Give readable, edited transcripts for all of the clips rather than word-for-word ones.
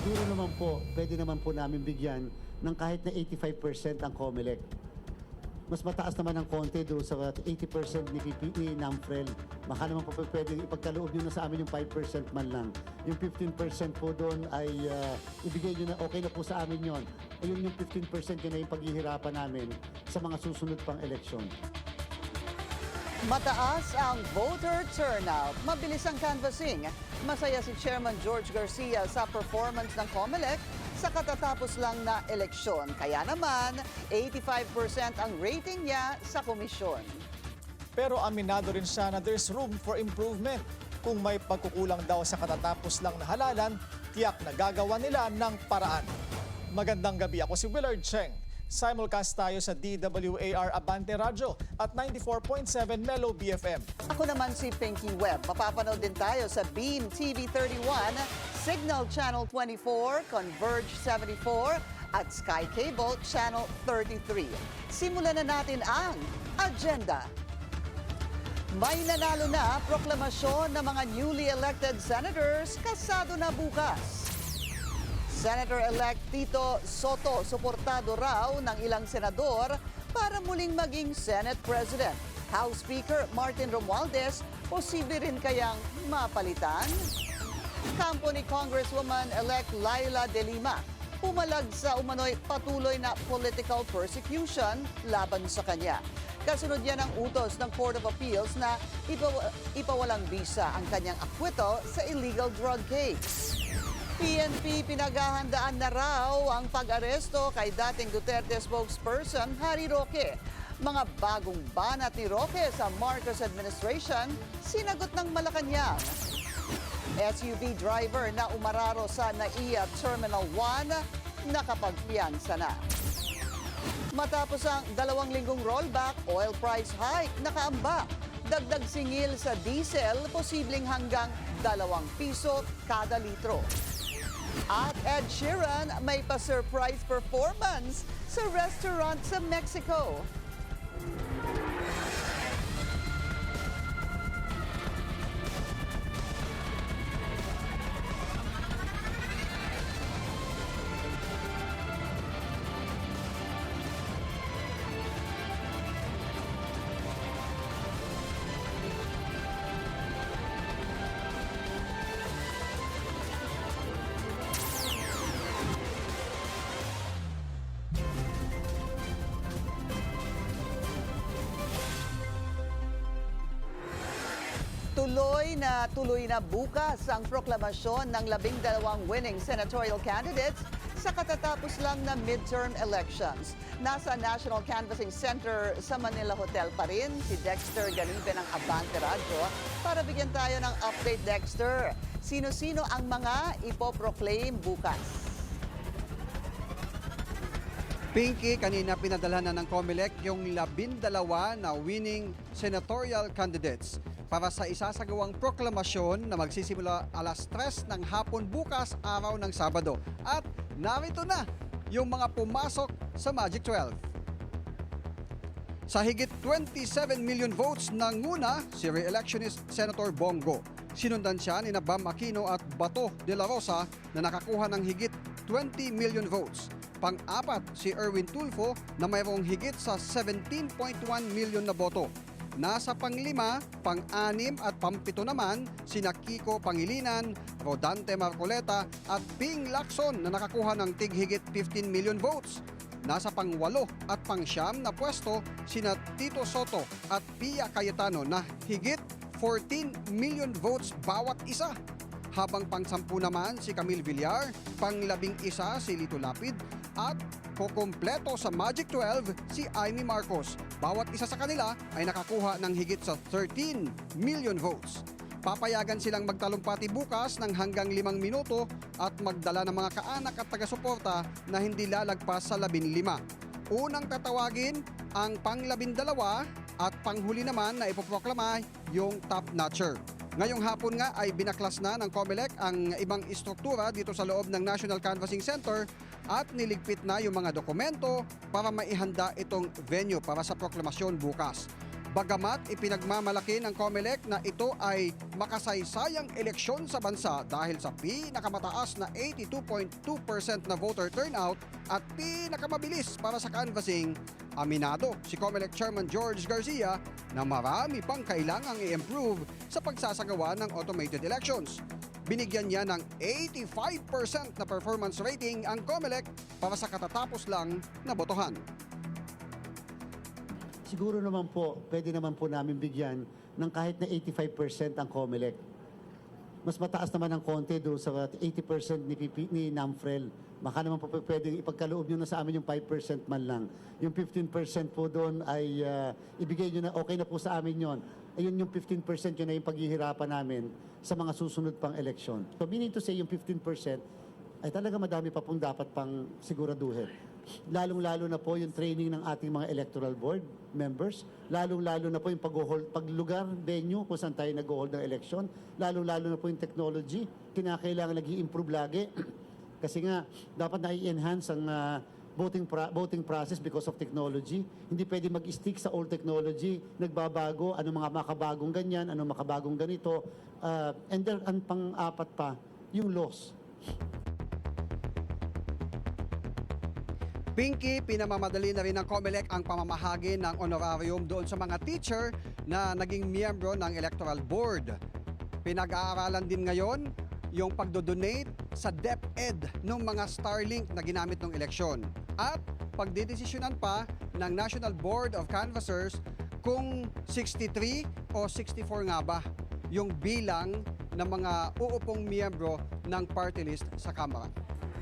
siguro naman po, pwede naman po namin bigyan ng kahit na 85% ang COMELEC. Mas mataas naman ng konti doon sa 80% ni NAMFREL. Baka naman po pwedeng ipagkaloob nyo na sa amin yung 5% man lang. Yung 15% po doon ay ibigay nyo na okay na po sa amin yon. Ayun yung 15% yun na yung paghihirapan namin sa mga susunod pang eleksyon. Mataas ang voter turnout. Mabilis ang canvassing. Masaya si Chairman George Garcia sa performance ng COMELEC sa katatapos lang na eleksyon. Kaya naman, 85% ang rating niya sa komisyon. Pero aminado rin siya na there's room for improvement. Kung may pagkukulang daw sa katatapos lang na halalan, tiyak na gagawa nila ng paraan. Magandang gabi, ako si Willard Cheng. Simulcast tayo sa DWAR Abante Radio at 94.7 Melo BFM. Ako naman si Pinky Webb. Mapapanood din tayo sa Beam TV 31, Signal Channel 24, Converge 74 at Sky Cable Channel 33. Simulan na natin ang agenda. May nanalo na proklamasyon ng mga newly elected senators kasado na bukas. Senator-elect Tito Soto suportado raw ng ilang senador para muling maging Senate President. House Speaker Martin Romualdez, posible rin kayang mapalitan? Kampo ni Congresswoman-elect Laila De Lima, pumalag sa umano'y patuloy na political persecution laban sa kanya. Kasunod yan ang utos ng Court of Appeals na ipawalang visa ang kanyang acquittal sa illegal drug case. PNP pinaghahandaan na raw ang pag-aresto kay dating Duterte spokesperson Harry Roque. Mga bagong banat ni Roque sa Marcos administration, sinagot ng Malacanang. SUV driver na umararo sa NAIA Terminal 1, nakapagpiyansa na. Matapos ang 2 linggong rollback, oil price hike nakaamba. Dagdag singil sa diesel, posibleng hanggang 2 piso kada litro. At Ed Sheeran may pa-surprise performance sa restaurant sa Mexico. Tuloy na bukas ang proklamasyon ng 12 winning senatorial candidates sa katatapos lang na midterm elections. Nasa National Canvassing Center sa Manila Hotel pa rin si Dexter Ganibe ng Abante Radio para bigyan tayo ng update. Dexter, sino-sino ang mga ipoproclaim bukas? Pinky, kanina pinadala na ng COMELEC yung 12 na winning senatorial candidates para sa isasagawang proklamasyon na magsisimula alas 3 ng hapon bukas, araw ng Sabado. At narito na yung mga pumasok sa Magic 12. Sa higit 27 million votes nanguna si re-electionist Senator Bongo. Sinundan siya ni Bam Aquino at Bato de la Rosa na nakakuha ng higit 20 million votes. Pang-apat si Erwin Tulfo na mayroong higit sa 17.1 million na boto. Nasa pang-5, pang-6 at pang-7 naman sina Kiko Pangilinan, Rodante Marcoleta at Ping Lacson na nakakuha ng tig-higit 15 million votes. Nasa pang-8 at pang-9 na pwesto sina Tito Soto at Pia Cayetano na higit 14 million votes bawat isa. Habang pang-10 naman si Camille Villar, pang-11 si Lito Lapid at kukumpleto sa Magic 12 si Amy Marcos. Bawat isa sa kanila ay nakakuha ng higit sa 13 million votes. Papayagan silang magtalumpati bukas ng hanggang 5 minuto at magdala ng mga kaanak at taga-suporta na hindi lalagpas sa 15. Unang tatawagin ang pang-12 at panghuli naman na ipoproklama yung top notcher. Ngayong hapon nga ay binaklas na ng COMELEC ang ibang istruktura dito sa loob ng National Canvassing Center at niligpit na yung mga dokumento para maihanda itong venue para sa proklamasyon bukas. Bagamat ipinagmamalaki ng COMELEC na ito ay makasaysayang eleksyon sa bansa dahil sa pinakamataas na 82.2% na voter turnout at pinakamabilis para sa canvassing, aminado si COMELEC Chairman George Garcia na marami pang kailangang i-improve sa pagsasagawa ng automated elections. Binigyan niya ng 85% na performance rating ang COMELEC para sa katatapos lang na botohan. Siguro naman po, pwede naman po namin bigyan ng kahit na 85% ang COMELEC. Mas mataas naman ng konti doon sa 80% ni NAMFREL. Baka naman po pwede ipagkaloob nyo na sa amin yung 5% man lang. Yung 15% po doon ay ibigay nyo na, okay na po sa amin yon. Ayun yung 15% yun na yung paghihirapan namin sa mga susunod pang eleksyon. So meaning to say yung 15% ay talaga madami pa pong dapat pang siguraduhin. Lalong-lalo na po yung training ng ating mga electoral board members. Lalong-lalo na po yung paglugar, venue, kung saan tayo nag-hold ng eleksyon. Lalong-lalo na po yung technology. Kinakailangan nag-i-improve lagi. Kasi nga, dapat na-i-enhance ang voting process because of technology. Hindi pwede mag-stick sa old technology. Nagbabago, ano mga makabagong ganyan, ano makabagong ganito. And then, ang pang-apat pa, yung laws. Pinky, pinamamadali na rin ng COMELEC ang pamamahagi ng honorarium doon sa mga teacher na naging miyembro ng Electoral Board. Pinag-aaralan din ngayon yung pagdodonate sa DepEd ng mga Starlink na ginamit ng eleksyon. At pagdidesisyonan pa ng National Board of Canvassers kung 63 o 64 nga ba yung bilang ng mga uupong miyembro ng party list sa Kamara.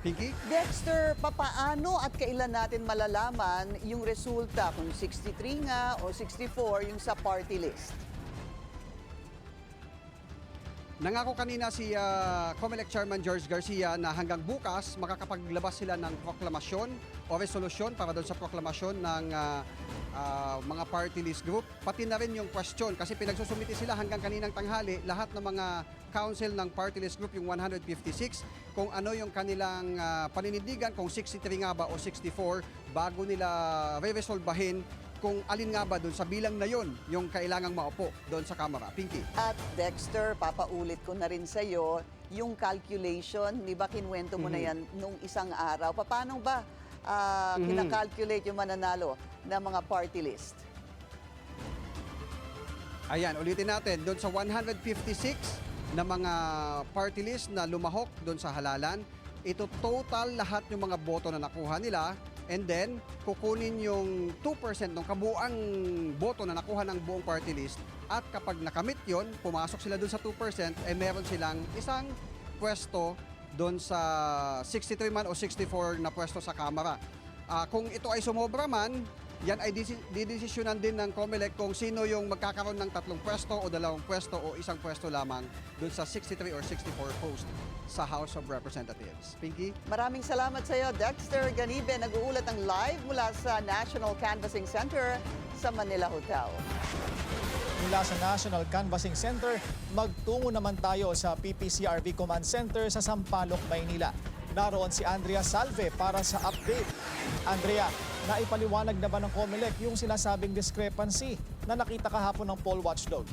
Pinky? Dexter, papaano at kailan natin malalaman yung resulta kung 63 nga o 64 yung sa party list? Nangako kanina si COMELEC Chairman George Garcia na hanggang bukas makakapaglabas sila ng proklamasyon o resolusyon para doon sa proklamasyon ng mga party list group. Pati na rin yung question kasi pinagsusumiti sila hanggang kaninang tanghali lahat ng mga council ng party list group, yung 156, kung ano yung kanilang paninindigan, kung 63 nga ba o 64, bago nila re-resolbahin kung alin nga ba doon sa bilang na yon yung kailangang maupo doon sa Kamara. Pinky? At Dexter, papaulit ko na rin sa iyo yung calculation, di ba kinwento mo na yan nung isang araw. Paano ba kinakalculate yung mananalo ng mga party list? Ayan, ulitin natin. Doon sa 156 na mga party list na lumahok doon sa halalan, ito total lahat yung mga boto na nakuha nila. And then, kukunin yung 2% ng kabuang boto na nakuha ng buong party list. At kapag nakamit yon, pumasok sila doon sa 2%, eh meron silang isang pwesto doon sa 63 man o 64 na pwesto sa Kamara. Kung ito ay sumobra man, yan ay didesisyonan din ng COMELEC kung sino yung magkakaroon ng 3 pwesto o 2 pwesto o 1 pwesto lamang doon sa 63 or 64 post sa House of Representatives. Pinky? Maraming salamat sa iyo, Dexter Ganibe. Nag-uulat ng live mula sa National Canvassing Center sa Manila Hotel. Mula sa National Canvassing Center, magtungo naman tayo sa PPCRV Command Center sa Sampaloc, Maynila. Naroon si Andrea Salve para sa update. Andrea, naipaliwanag na ba ng COMELEC yung sinasabing discrepancy na nakita kahapon ng poll watchdog?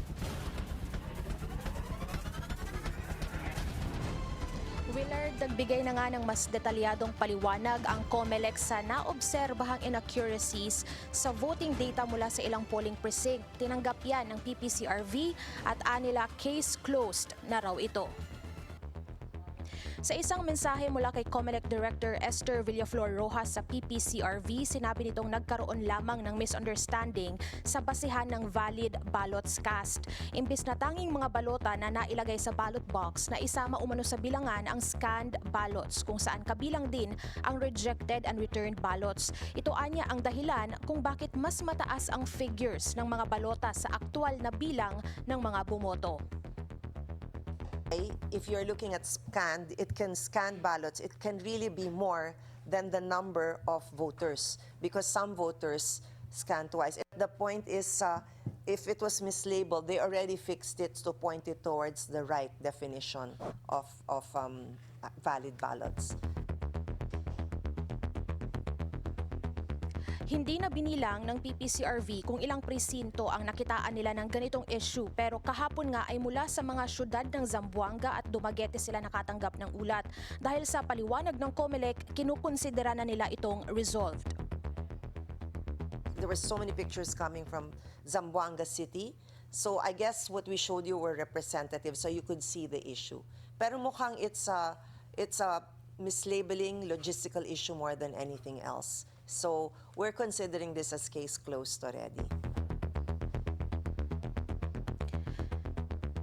Willard, nagbigay na nga ng mas detalyadong paliwanag ang COMELEC sa naobserbahang inaccuracies sa voting data mula sa ilang polling precinct. Tinanggap yan ng PPCRV at anila case closed na raw ito. Sa isang mensahe mula kay COMELEC Director Esther Villaflor Rojas sa PPCRV, sinabi nitong nagkaroon lamang ng misunderstanding sa basihan ng valid ballots cast. Imbis na tanging mga balota na nailagay sa ballot box na isama umano sa bilangan ang scanned ballots kung saan kabilang din ang rejected and returned ballots. Ito anya ang dahilan kung bakit mas mataas ang figures ng mga balota sa aktual na bilang ng mga bumoto. If you're looking at scanned, it can scan ballots. It can really be more than the number of voters because some voters scan twice. The point is, if it was mislabeled, they already fixed it to point it towards the right definition of valid ballots. Hindi na binilang ng PPCRV kung ilang presinto ang nakitaan nila ng ganitong issue pero kahapon nga ay mula sa mga syudad ng Zamboanga at Dumaguete sila nakatanggap ng ulat. Dahil sa paliwanag ng COMELEC, kinukonsidera na nila itong resolved. There were so many pictures coming from Zamboanga City. So I guess what we showed you were representative so you could see the issue. Pero mukhang it's a mislabeling logistical issue more than anything else. So we're considering this as case closed already.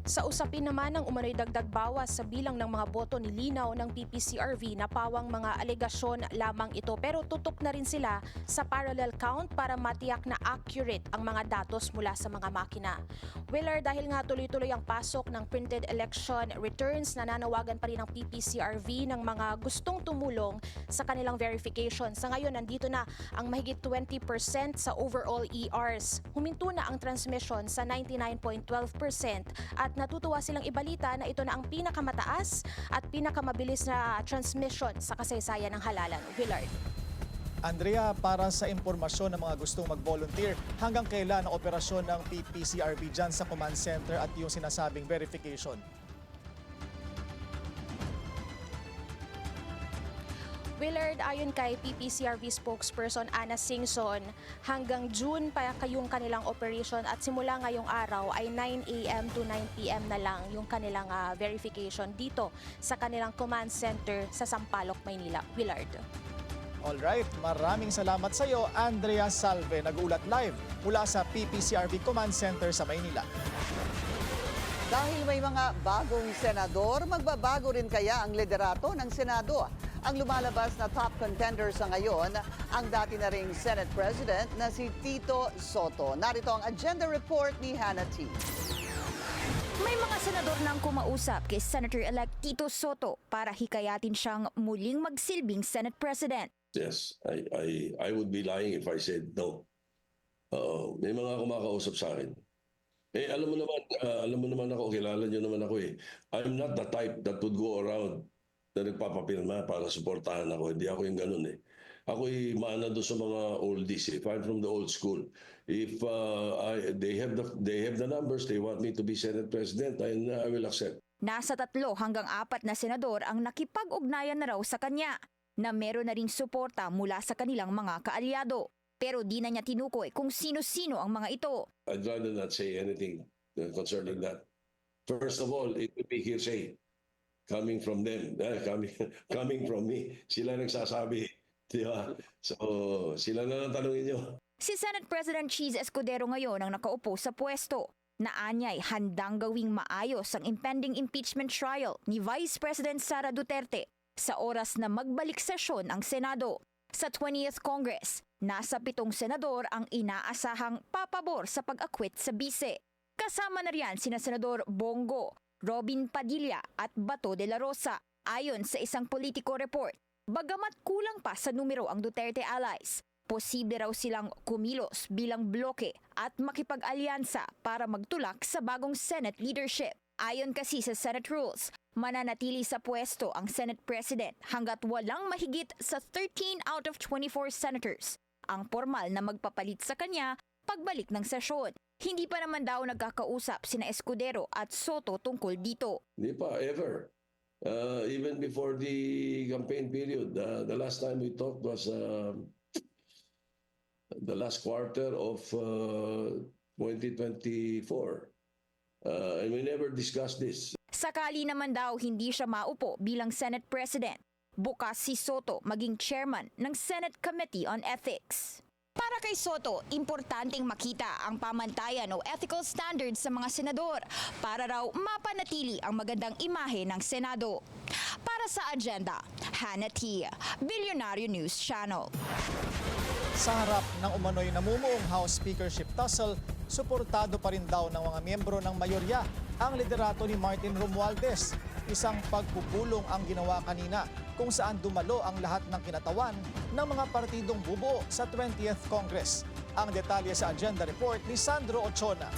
Sa usapin naman ng umano'y dagdag bawas sa bilang ng mga boto ni Linaw ng PPCRV na pawang mga alegasyon lamang ito pero tutok na rin sila sa parallel count para matiyak na accurate ang mga datos mula sa mga makina. Willard, dahil nga tuloy-tuloy ang pasok ng printed election returns, nananawagan pa rin ang PPCRV ng mga gustong tumulong sa kanilang verification. Sa ngayon, nandito na ang mahigit 20% sa overall ERs. Huminto na ang transmission sa 99.12% at natutuwa silang ibalita na ito na ang pinakamataas at pinakamabilis na transmission sa kasaysayan ng halalan. Willard. Andrea, para sa impormasyon ng mga gustong mag-volunteer, hanggang kailan ang operasyon ng PPCRV dyan sa command center at yung sinasabing verification? Willard, ayon kay PPCRV spokesperson Ana Singson, hanggang June pa kayong kanilang operation at simula ngayong araw ay 9 a.m. to 9 p.m. na lang yung kanilang verification dito sa kanilang command center sa Sampaloc, Maynila. Willard. Alright, maraming salamat sa iyo, Andrea Salve, nag-uulat live mula sa PPCRV Command Center sa Maynila. Dahil may mga bagong senador, magbabago rin kaya ang liderato ng Senado. Ang lumalabas na top contender sa ngayon, ang dati na ring Senate President na si Tito Soto. Narito ang agenda report ni Hannah T. May mga senador nang kumausap kay Senator-elect Tito Soto para hikayatin siyang muling magsilbing Senate President. Yes, I would be lying if I said no. May mga kumakausap sa akin. Alam mo naman ako, kilala niyo naman ako eh. I'm not the type that would go around na nagpapapirma para suportahan ako. Hindi ako yung ganun eh. Ako'y maana doon sa mga oldies. If I'm from the old school, if they have the numbers, they want me to be Senate President, I will accept. Nasa 3 hanggang 4 na senador ang nakipag-ugnayan na raw sa kanya na meron na ring suporta mula sa kanilang mga kaalyado. Pero di na niya tinukoy kung sino-sino ang mga ito. I'd rather not say anything concerning that. First of all, it would be hearsay coming from them, coming from me. Sila nagsasabi, di ba? So, sila na lang tanungin nyo. Si Senate President Cheese Escudero ngayon ang nakaupo sa pwesto na anya'y handang gawing maayos ang impending impeachment trial ni Vice President Sara Duterte sa oras na magbalik sesyon ang Senado. Sa 20th Congress, nasa 7 senador ang inaasahang papabor sa pag-akwit sa bise. Kasama na riyan sina Senador Bongo, Robin Padilla at Bato de la Rosa. Ayon sa isang Politico report, bagamat kulang pa sa numero ang Duterte allies, posible raw silang kumilos bilang bloke at makipag-alyansa para magtulak sa bagong Senate leadership. Ayon kasi sa Senate rules, mananatili sa pwesto ang Senate President hanggat walang mahigit sa 13 out of 24 senators ang formal na magpapalit sa kanya pagbalik ng sesyon. Hindi pa naman daw nagkakausap sina Escudero at Soto tungkol dito. Hindi pa, ever. Even before the campaign period, the last time we talked was the last quarter of 2024. And we never discussed this. Sakali naman daw hindi siya maupo bilang Senate President, bukas si Soto maging chairman ng Senate Committee on Ethics. Para kay Soto, importanteng makita ang pamantayan o ethical standards sa mga senador para raw mapanatili ang magandang imahe ng Senado. Para sa agenda, Hannah T., Billionaire News Channel. Sa harap ng umano'y namumuong House Speakership tussle, suportado pa rin daw ng mga miyembro ng mayorya ang liderato ni Martin Romualdez. Isang pagpupulong ang ginawa kanina kung saan dumalo ang lahat ng kinatawan ng mga partidong bubuo sa 20th Congress. Ang detalye sa agenda report ni Sandro Ochona.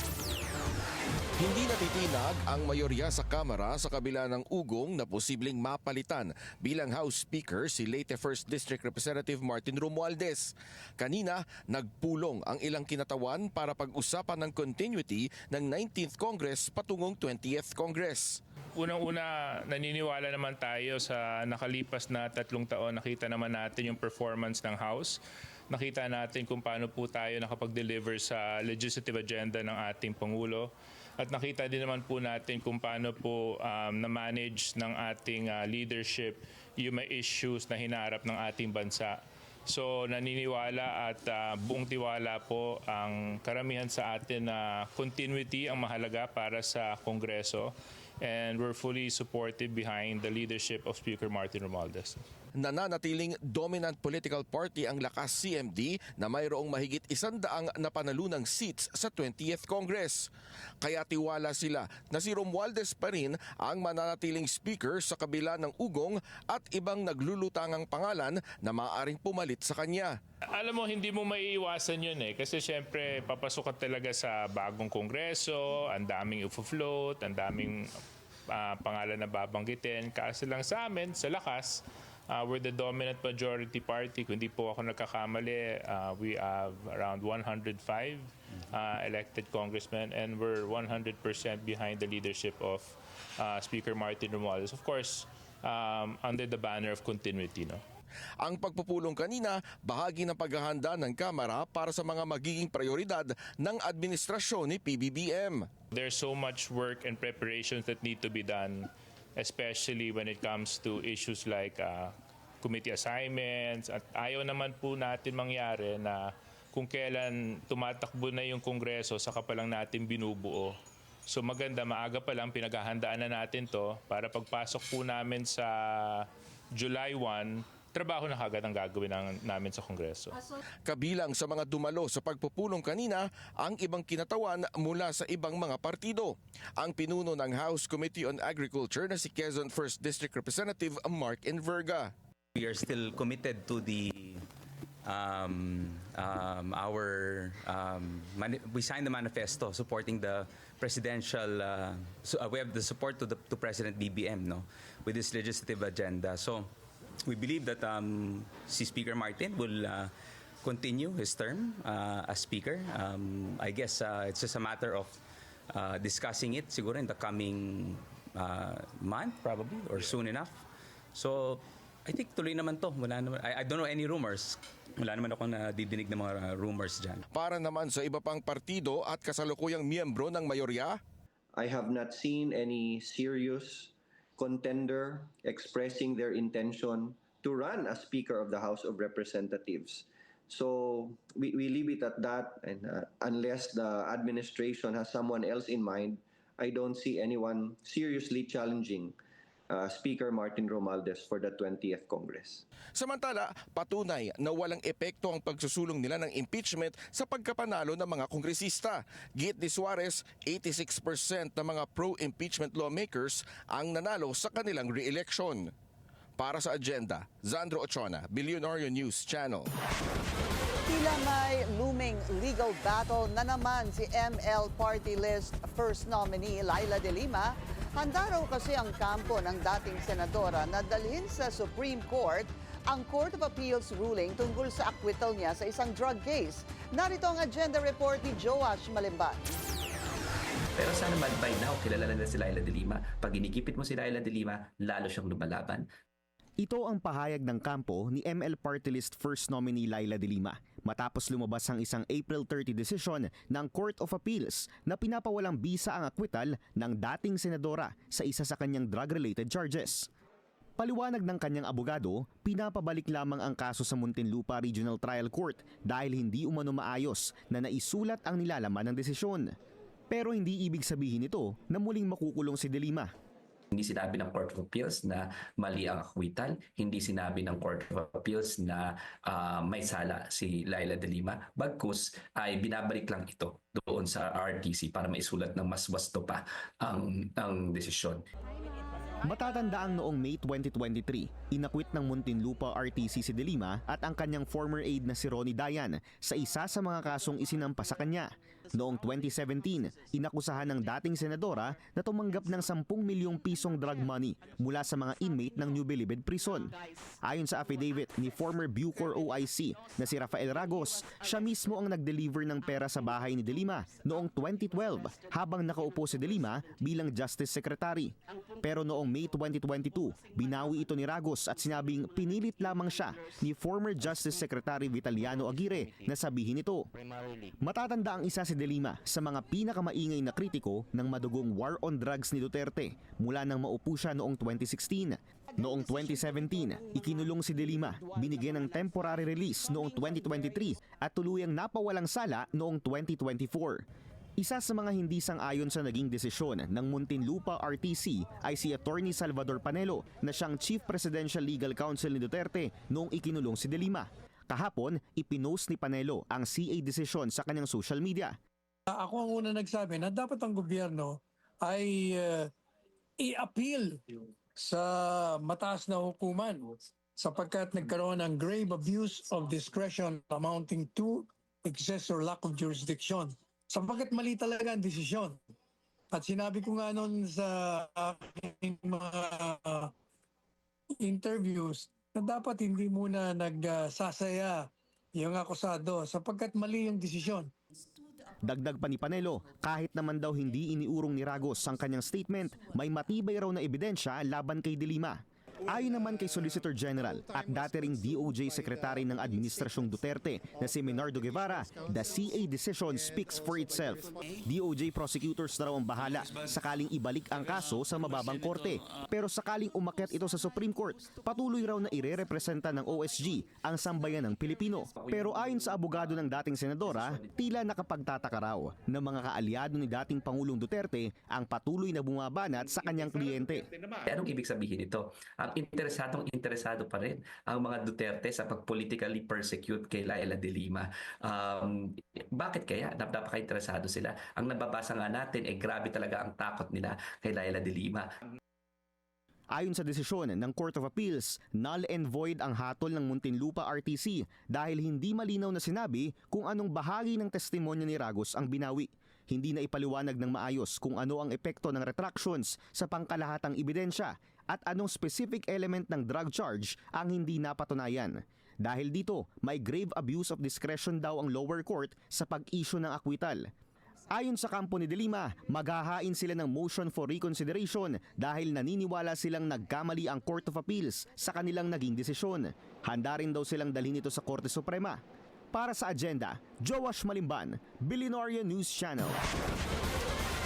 Hindi natitinag ang mayorya sa Kamara sa kabila ng ugong na posibleng mapalitan bilang House Speaker si late 1st District Representative Martin Romualdez. Kanina, nagpulong ang ilang kinatawan para pag-usapan ng continuity ng 19th Congress patungong 20th Congress. Unang-una, naniniwala naman tayo sa nakalipas na 3 taon. Nakita naman natin yung performance ng House. Nakita natin kung paano po tayo nakapag-deliver sa legislative agenda ng ating Pangulo. At nakita din naman po natin kung paano po na-manage ng ating leadership yung may issues na hinaharap ng ating bansa. So naniniwala at buong tiwala po ang karamihan sa atin na continuity ang mahalaga para sa Kongreso. And we're fully supportive behind the leadership of Speaker Martin Romualdez. Nananatiling dominant political party ang Lakas CMD na mayroong mahigit 100 na panalunang seats sa 20th Congress. Kaya tiwala sila na si Romualdez pa rin ang mananatiling speaker sa kabila ng ugong at ibang naglulutangang pangalan na maaaring pumalit sa kanya. Alam mo, hindi mo maiiwasan yun kasi syempre papasok ka talaga sa bagong kongreso, ang daming ufo-float, ang daming pangalan na babanggitin. Kaso lang sa amin, sa Lakas, we're the dominant majority party. Kung hindi po ako nagkakamali, we have around 105 elected congressmen and we're 100% behind the leadership of Speaker Martin Romualdez. Of course, under the banner of continuity. No? Ang pagpupulong kanina, bahagi ng paghahanda ng Kamara para sa mga magiging prioridad ng administrasyon ni PBBM. There's so much work and preparations that need to be done, especially when it comes to issues like committee assignments. At ayaw naman po natin mangyari na kung kailan tumatakbo na yung Kongreso, saka pa lang natin binubuo. So maganda, maaga pa lang pinaghahandaan na natin to para pagpasok po namin sa July 1, trabaho na kagad ang gagawin namin sa Kongreso. Kabilang sa mga dumalo sa pagpupulong kanina ang ibang kinatawan mula sa ibang mga partido. Ang pinuno ng House Committee on Agriculture na si Quezon 1st District Representative Mark Enverga. We are still committed to the we signed the manifesto supporting the presidential we have the support to President BBM with this legislative agenda. So we believe that si Speaker Martin will continue his term as Speaker. I guess it's just a matter of discussing it siguro in the coming month probably or soon enough. So I think tuloy naman to. Wala naman, I don't know any rumors. Wala naman akong nadidinig ng mga rumors dyan. Para naman sa iba pang partido at kasalukuyang miyembro ng mayorya, I have not seen any serious contender expressing their intention to run as Speaker of the House of Representatives. So we leave it at that, and unless the administration has someone else in mind, I don't see anyone seriously challenging Speaker Martin Romualdez for the 20th Congress. Samantala, patunay na walang epekto ang pagsusulong nila ng impeachment sa pagkapanalo ng mga kongresista. Giit ni Suarez, 86% ng mga pro-impeachment lawmakers ang nanalo sa kanilang re-election. Para sa agenda, Zandro Ochona, Billionaire News Channel. Tila may looming legal battle na naman si ML Party List First Nominee Laila De Lima. Handa raw kasi ang kampo ng dating senadora na dalhin sa Supreme Court ang Court of Appeals ruling tungkol sa acquittal niya sa isang drug case. Narito ang agenda report ni Joash Malimban. Pero sana by now, kilala na si Laila De Lima. Pag inikipit mo si Laila De Lima, lalo siyang lumalaban. Ito ang pahayag ng kampo ni ML Party List First Nominee Laila De Lima matapos lumabas ang isang April 30 decision ng Court of Appeals na pinapawalang bisa ang acquittal ng dating senadora sa isa sa kanyang drug-related charges. Paliwanag ng kanyang abogado, pinapabalik lamang ang kaso sa Muntinlupa Regional Trial Court dahil hindi umano maayos na naisulat ang nilalaman ng desisyon. Pero hindi ibig sabihin nito na muling makukulong si De Lima. Hindi sinabi ng Court of Appeals na mali ang acquittal. Hindi sinabi ng Court of Appeals na may sala si Laila De Lima. Bagkus ay binabalik lang ito doon sa RTC para maisulat ng mas wasto pa ang desisyon. Matatandaang noong May 2023, inakwit ng Muntinlupa RTC si De Lima at ang kanyang former aide na si Ronnie Dayan sa isa sa mga kasong isinampa sa kanya. Noong 2017, inakusahan ng dating senadora na tumanggap ng 10 milyong pisong drug money mula sa mga inmate ng New Bilibid Prison. Ayon sa affidavit ni former Bucor OIC na si Rafael Ragos, siya mismo ang nag-deliver ng pera sa bahay ni De Lima noong 2012 habang nakaupo si De Lima bilang Justice Secretary. Pero noong May 2022, binawi ito ni Ragos at sinabing pinilit lamang siya ni former Justice Secretary Vitaliano Aguirre na sabihin ito. Matatanda ang isa si De Lima sa mga pinakamaingay na kritiko ng madugong war on drugs ni Duterte mula nang maupo siya noong 2016. Noong 2017, ikinulong si De Lima, binigyan ng temporary release noong 2023 at tuluyang napawalang sala noong 2024. Isa sa mga hindi sang-ayon sa naging desisyon ng Muntinlupa RTC ay si Attorney Salvador Panelo na siyang Chief Presidential Legal Counsel ni Duterte noong ikinulong si De Lima. Kahapon, ipinost ni Panelo ang CA decision sa kanyang social media. Ako ang una nagsabi na dapat ang gobyerno ay i-appeal sa mataas na hukuman sapagkat nagkaroon ng grave abuse of discretion amounting to excess or lack of jurisdiction. Sapagkat mali talaga ang desisyon. At sinabi ko nga noon sa aking mga interviews na dapat hindi muna nagsasaya yung akusado sapagkat mali yung desisyon. Dagdag pa ni Panelo, kahit naman daw hindi iniurong ni Ragos ang kanyang statement, may matibay raw na ebidensya laban kay De Lima. Ayon naman kay Solicitor General at dati ring DOJ Secretary ng Administrasyong Duterte na si Menardo Guevara, the CA decision speaks for itself. DOJ prosecutors na raw ang bahala sakaling ibalik ang kaso sa mababang korte. Pero sakaling umakyat ito sa Supreme Court, patuloy raw na irerepresenta ng OSG ang sambayan ng Pilipino. Pero ayon sa abogado ng dating senadora, tila nakapagtataka raw ng mga kaalyado ni dating Pangulong Duterte ang patuloy na bumabanat sa kanyang kliyente. Anong ibig sabihin ito? Interesado pa rin ang mga Duterte sa pag-politically persecute kay Laila De Lima. Bakit kaya? Napaka-interesado sila. Ang nababasa nga natin, grabe talaga ang takot nila kay Laila De Lima. Ayon sa desisyon ng Court of Appeals, null and void ang hatol ng Muntinlupa RTC dahil hindi malinaw na sinabi kung anong bahagi ng testimonya ni Ragos ang binawi. Hindi na ipaliwanag ng maayos kung ano ang epekto ng retractions sa pangkalahatang ebidensya at anong specific element ng drug charge ang hindi napatunayan. Dahil dito, may grave abuse of discretion daw ang lower court sa pag-issue ng akwital. Ayon sa kampo ni De Lima, maghahain sila ng motion for reconsideration dahil naniniwala silang nagkamali ang Court of Appeals sa kanilang naging desisyon. Handa rin daw silang dalhin ito sa Korte Suprema. Para sa Agenda, Joash Malimban, Billionaire News Channel.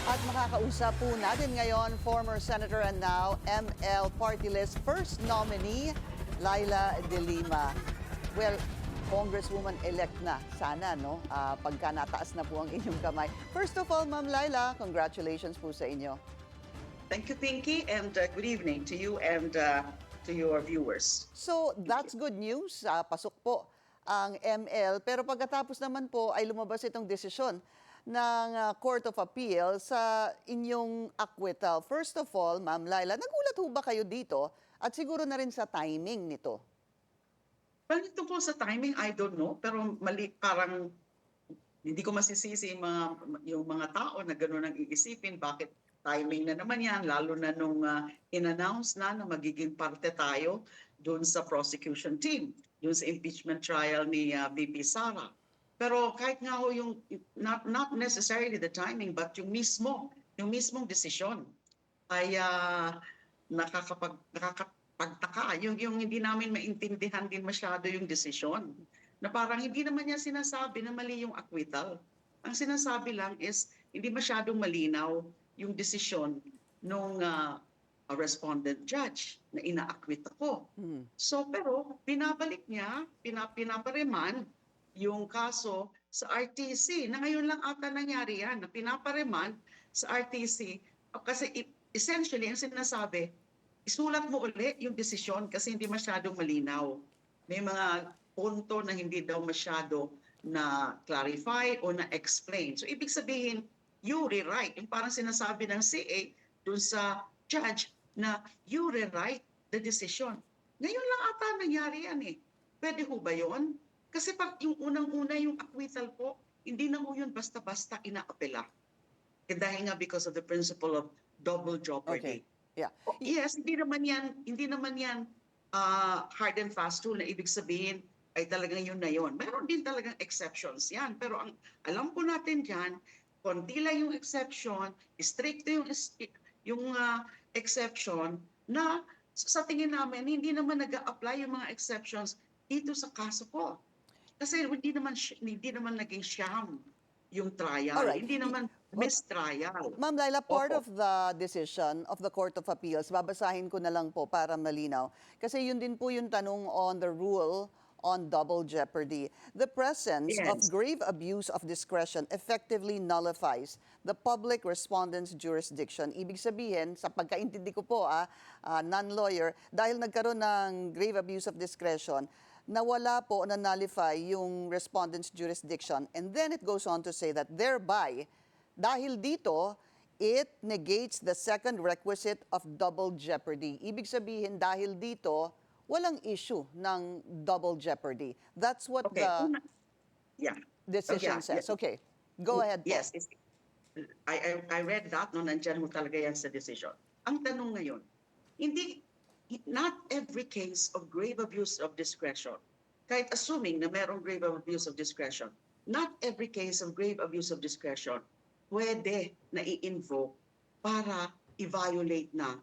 At makakausap po natin ngayon, former Senator and now ML Party List First Nominee, Laila De Lima. Well, Congresswoman-elect na. Sana, no? Pagka nataas na po ang inyong kamay. First of all, Ma'am Laila, congratulations po sa inyo. Thank you, Pinky, and good evening to you and to your viewers. So, that's good news. Pasok po ang ML. Pero pagkatapos naman po ay lumabas itong desisyon ng Court of Appeal sa inyong acquittal. First of all, Ma'am Laila, nagulat ho ba kayo dito? At siguro na rin sa timing nito. Well, ito po sa timing, I don't know. Pero mali, parang hindi ko masisisi yung mga tao na gano'n ang iisipin. Bakit timing na naman yan? Lalo na nung in-announce na magiging parte tayo doon sa prosecution team, doon sa impeachment trial ni VP Sara. Pero kahit nga ho yung, not necessarily the timing, but yung mismong desisyon ay nakakapagtaka. Yung hindi namin maintindihan din masyado yung desisyon. Na parang hindi naman niya sinasabi na mali yung acquittal. Ang sinasabi lang is hindi masyadong malinaw yung desisyon nung respondent judge na ina-acquit ako. So pero binabalik niya, pinaparemand yung kaso sa RTC na ngayon lang ata nangyari yan, na pinaparemand sa RTC kasi essentially ang sinasabi, isulat mo uli yung desisyon kasi hindi masyadong malinaw. May mga punto na hindi daw masyado na clarify o na explain. So ibig sabihin, you rewrite. Yung parang sinasabi ng CA dun sa judge na you rewrite the decision. Ngayon lang ata nangyari yan eh. Pwede ho ba yun? Kasi pag yung unang-una yung acquittal po, hindi na ho yun basta-basta inaapela. Dahil nga because of the principle of double jeopardy. Okay. Yeah. Yes, hindi naman yan hard and fast rule na ibig sabihin ay talagang yun na yun. Meron din talagang exceptions yan. Pero ang alam po natin dyan, konti lang yung exception, strict yung exception na sa tingin namin, hindi naman nag-a-apply yung mga exceptions dito sa kaso ko. Kasi hindi naman naging sham yung trial. Alright. Hindi naman mistrial. Ma'am Laila, part Opo. of the decision of the Court of Appeals, babasahin ko na lang po para malinaw. Kasi yun din po yung tanong on the rule on double jeopardy. The presence of Yes. grave abuse of discretion effectively nullifies the public respondent's jurisdiction. Ibig sabihin, sa pagkaintindi ko po, non-lawyer, dahil nagkaroon ng grave abuse of discretion, nawala po, na-nullify yung respondent's jurisdiction. And then it goes on to say that thereby, dahil dito, it negates the second requisite of double jeopardy. Ibig sabihin, dahil dito, walang issue ng double jeopardy. That's what Okay. the Yeah. decision Okay, says. Okay, go ahead po. Yes. I read that, no, nandyan mo talaga yan sa decision. Ang tanong ngayon, not every case of grave abuse of discretion, kahit assuming na merong grave abuse of discretion, not every case of grave abuse of discretion pwede na i-invoke para i-violate na,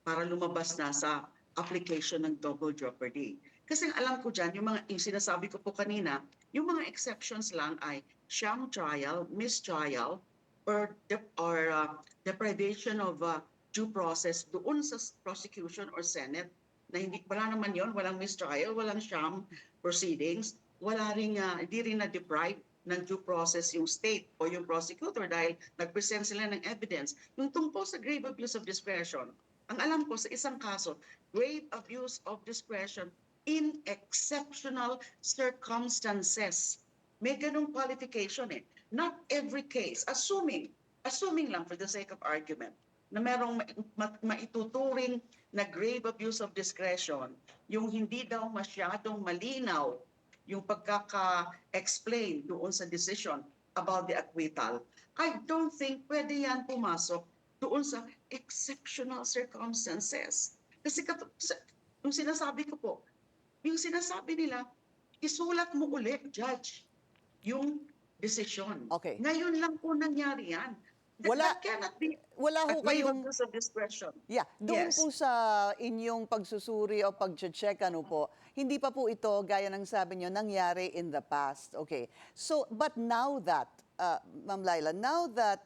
para lumabas na sa application ng double jeopardy. Kasi ang alam ko dyan, yung sinasabi ko po kanina, yung mga exceptions lang ay sham trial, mistrial, or deprivation of due process doon sa prosecution or Senate. Na wala naman yon, walang mistrial, walang sham proceedings, hindi rin na-deprive ng due process yung state o yung prosecutor dahil nag-present sila ng evidence. Yung tungkol sa grave abuse of discretion, ang alam ko sa isang kaso, grave abuse of discretion in exceptional circumstances. May ganung qualification eh. Not every case, assuming lang for the sake of argument, na merong maituturing na grave abuse of discretion, yung hindi daw masyadong malinaw yung pagkaka-explain doon sa decision about the acquittal, I don't think pwede yan pumasok doon sa exceptional circumstances. Kasi yung sinasabi ko po, yung sinasabi nila, isulat mo ulit, judge, yung decision. Okay. Ngayon lang po nangyari yan. Wala- That cannot be wala ho a grave kayong- abuse of discretion. Yeah, doon Yes. po sa inyong pagsusuri o pag-check, po, hindi pa po ito, gaya ng sabi nyo, nangyari in the past. Okay. So, but now that, Ma'am Laila, now that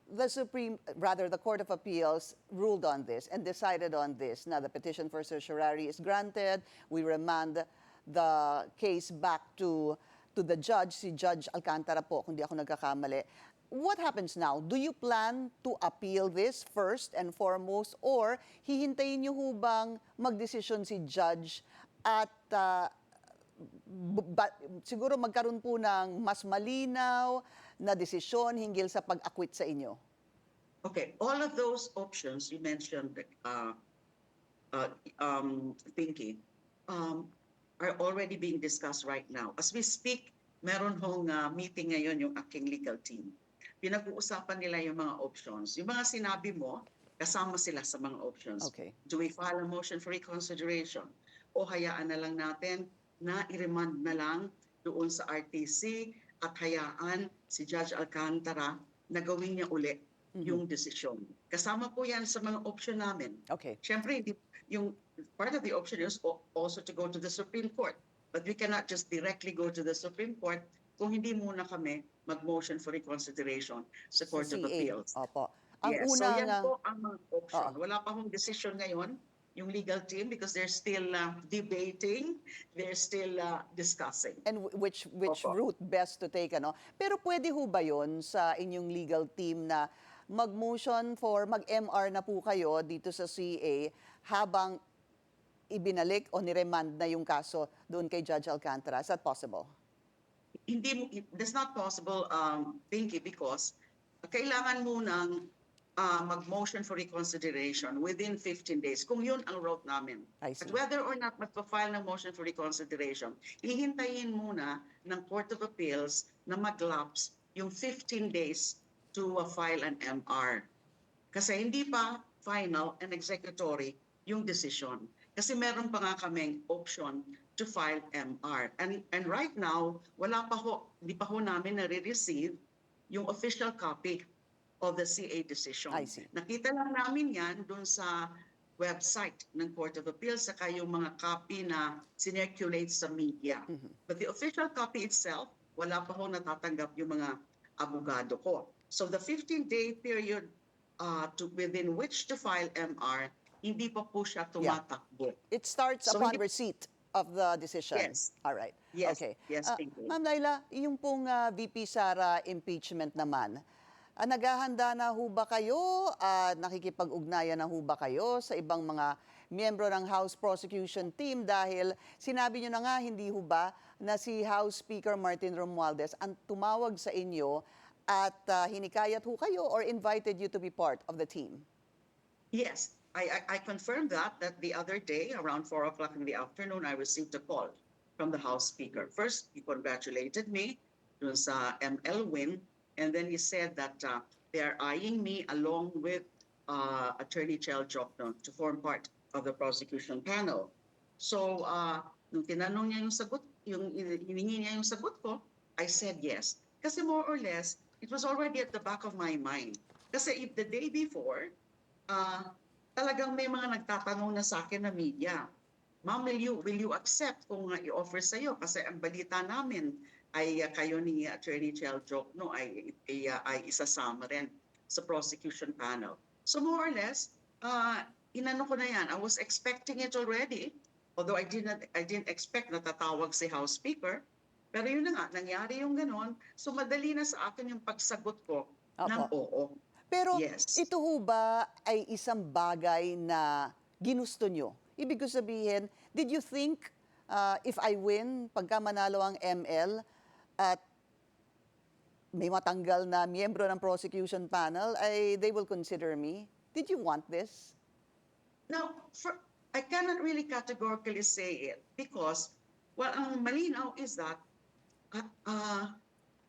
the Court of Appeals ruled on this and decided on this, na the petition for certiorari is granted, we remand the case back to the judge, si Judge Alcantara po, kung di ako nagkakamali. What happens now? Do you plan to appeal this first and foremost, or hihintayin niyo ho bang magdesisyon si Judge at siguro magkaroon po ng mas malinaw na desisyon hinggil sa pag-acquit sa inyo? Okay, all of those options you mentioned, Pinky, are already being discussed right now. As we speak, meron hong meeting ngayon yung aking legal team. Pinag-uusapan nila yung mga options. Yung mga sinabi mo, kasama sila sa mga options. Okay. Do we file a motion for reconsideration? O hayaan na lang natin na i-remand na lang doon sa RTC at hayaan si Judge Alcantara na gawin niya uli yung desisyon. Kasama po yan sa mga option namin. Okay. Siyempre, yung part of the option is also to go to the Supreme Court. But we cannot just directly go to the Supreme Court kung hindi muna kami mag-motion for reconsideration sa Court of CA. Appeals. Opo. Ang Yes, so unang, yan po ang mga option. Oo. Wala pa hong decision ngayon, yung legal team, because they're still debating, they're still discussing. and which Opo. route best to take, ano? Pero pwede ho ba yon sa inyong legal team na mag-motion for, mag-MR na po kayo dito sa CA habang ibinalik o niremand na yung kaso doon kay Judge Alcantara? Is that possible? That's not possible, Pinky, because kailangan mo ng mag-motion for reconsideration within 15 days, kung yun ang route namin. I see. At whether or not magpa-file ng motion for reconsideration, hihintayin muna ng Court of Appeals na mag-lapse yung 15 days to file an MR. Kasi hindi pa final and executory yung decision. Kasi meron pa nga kaming option to file MR. And right now, hindi pa ho namin nare-receive yung official copy of the CA decision. I see. Nakita lang namin yan dun sa website ng Court of Appeals saka yung mga copy na circulate sa media. But the official copy itself, wala pa ho natatanggap yung mga abogado ko. So the 15-day period within which to file MR, hindi pa po siya tumatakbo. It starts So, upon hindi- receipt of the decision. Yes. All right. Yes, Okay. yes, thank you. Ma'am Laila, yung pong VP Sara impeachment naman, naghahanda na ho ba kayo? Nakikipag-ugnayan na ho ba kayo sa ibang mga miyembro ng House Prosecution Team? Dahil sinabi nyo na nga, hindi ho ba, na si House Speaker Martin Romualdez ang tumawag sa inyo at hinikayat ho kayo or invited you to be part of the team? Yes, I confirmed that the other day, around 4 o'clock in the afternoon, I received a call from the House Speaker. First, he congratulated me dun sa ML win, and then he said that they are eyeing me along with Attorney Chel Jokno to form part of the prosecution panel. So, nung tinanong niya hiningi niya yung sagot ko, I said yes. Kasi more or less, it was already at the back of my mind. Kasi if the day before, talagang may mga nagtatanong na sa akin na media, Ma'am, will you accept kung i-offer sa'yo? Kasi ang balita namin ay kayo ni Attorney Chel Jokno ay isasama rin sa prosecution panel. So more or less, inano ko na yan. I was expecting it already, although I didn't expect na tatawag si House Speaker. Pero yun na nga, nangyari yung ganon. So madali na sa akin yung pagsagot ko ng oo. Pero Yes. ito ho ba ay isang bagay na ginusto nyo? Ibig ko sabihin, did you think if I win, pagka manalo ang ML, at may matanggal na miyembro ng prosecution panel, they will consider me? Did you want this? Now, I cannot really categorically say it because, well, ang malinaw is that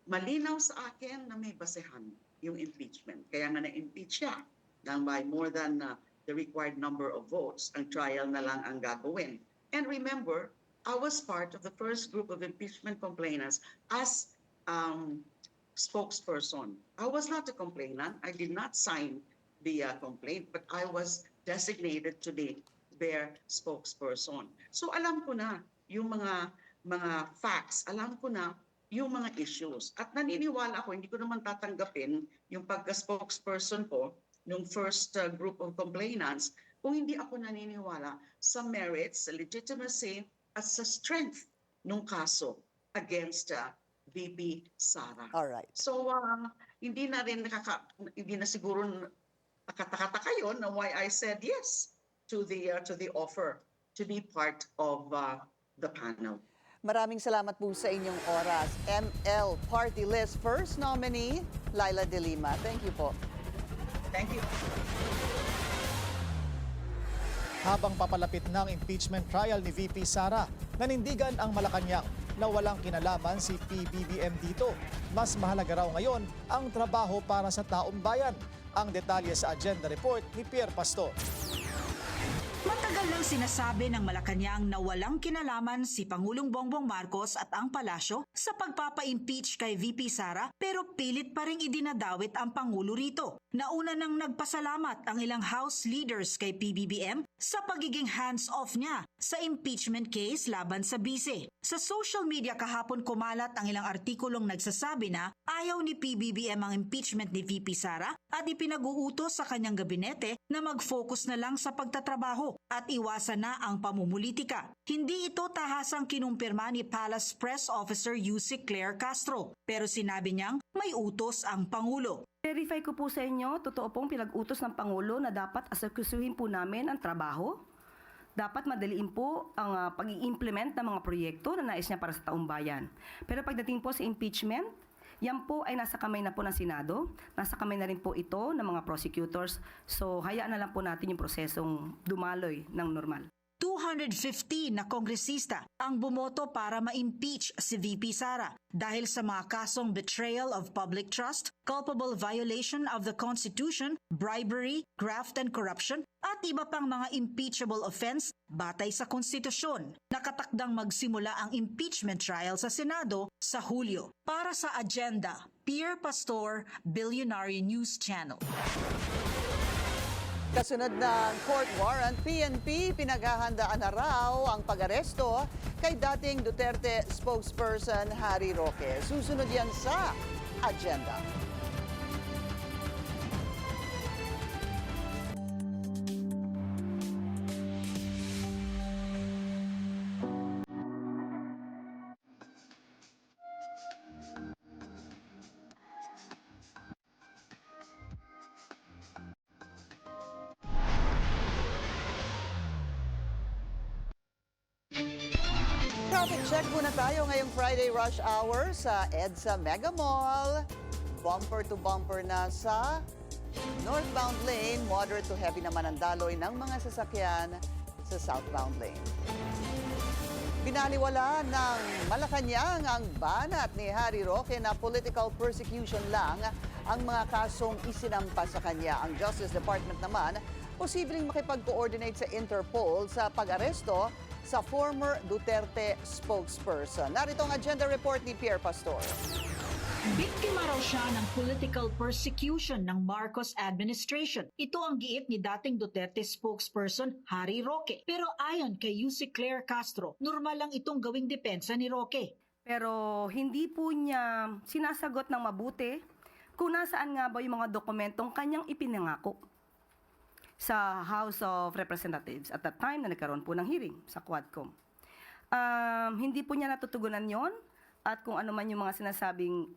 malinaw sa akin na may basehan yung impeachment. Kaya nga na-impeach siya by more than the required number of votes. Ang trial na lang ang gagawin. And remember, I was part of the first group of impeachment complainants as spokesperson. I was not a complainant. I did not sign the complaint, but I was designated to be their spokesperson. So alam ko na yung mga facts, alam ko na yung mga issues. At naniniwala ako, hindi ko naman tatanggapin yung pagka-spokesperson ko nung first group of complainants kung hindi ako naniniwala sa merits, sa legitimacy, at sa strength ng kaso against VP Sara. All right. So, hindi na siguro nakataka yun na why I said yes to the offer to be part of the panel. Maraming salamat po sa inyong oras. ML Party List First Nominee, Laila De Lima. Thank you po. Thank you. Habang papalapit ng impeachment trial ni VP Sara, nanindigan ang Malacanang na walang kinalaman si PBBM dito. Mas mahalaga raw ngayon ang trabaho para sa taong bayan. Ang detalye sa agenda report ni Pierre Pastor. Matagal nang sinasabi ng Malacanang na walang kinalaman si Pangulong Bongbong Marcos at ang palasyo sa pagpapa-impeach kay VP Sara, pero pilit pa ring idinadawit ang Pangulo rito. Nauna nang nagpasalamat ang ilang House leaders kay PBBM sa pagiging hands-off niya sa impeachment case laban sa bise. Sa social media kahapon kumalat ang ilang artikulong nagsasabi na ayaw ni PBBM ang impeachment ni VP Sara at ipinag-uutos sa kanyang gabinete na mag-focus na lang sa pagtatrabaho at iwasan na ang pamumulitika. Hindi ito tahasang kinumpirma ni Palace Press Officer Yusik Claire Castro, pero sinabi niyang may utos ang Pangulo. Verify ko po sa inyo, totoo pong pinag-utos ng Pangulo na dapat asakusuhin po namin ang trabaho. Dapat madaliin po ang pag-i-implement ng mga proyekto na nais niya para sa taong bayan. Pero pagdating po sa impeachment, Yan po ay nasa kamay na po ng Senado, nasa kamay na rin po ito ng mga prosecutors, so hayaan na lang po natin yung prosesong dumaloy ng normal. 250 na kongresista ang bumoto para ma-impeach si VP Sara dahil sa mga kasong betrayal of public trust, culpable violation of the Constitution, bribery, graft and corruption, at iba pang mga impeachable offense batay sa konstitusyon. Nakatakdang magsimula ang impeachment trial sa Senado sa Hulyo. Para sa Agenda, Pierre Pastor, Billionaire News Channel. Kasunod ng court warrant, PNP pinaghahandaan na raw ang pag-aresto kay dating Duterte spokesperson Harry Roque. Susunod yan sa Agenda. Traffic check muna tayo ngayong Friday rush hour sa EDSA Mega Mall. Bumper to bumper na sa northbound lane. Moderate to heavy naman ang daloy ng mga sasakyan sa southbound lane. Binaliwala ng Malacanang ang banat ni Harry Roque na political persecution lang ang mga kasong isinampa sa kanya. Ang Justice Department naman, posibleng makipag-coordinate sa Interpol sa pag-aresto sa former Duterte spokesperson. Narito ang agenda report ni Pierre Pastor. Biktima raw siya ng political persecution ng Marcos administration. Ito ang giit ni dating Duterte spokesperson Harry Roque. Pero ayon kay Yussi Claire Castro, normal lang itong gawing depensa ni Roque. Pero hindi po niya sinasagot ng mabuti kung nasaan nga ba yung mga dokumentong kanyang ipinangako sa House of Representatives at that time na nagkaroon po ng hearing sa Quadcom. Hindi po niya natutugunan yon at kung ano man yung mga sinasabing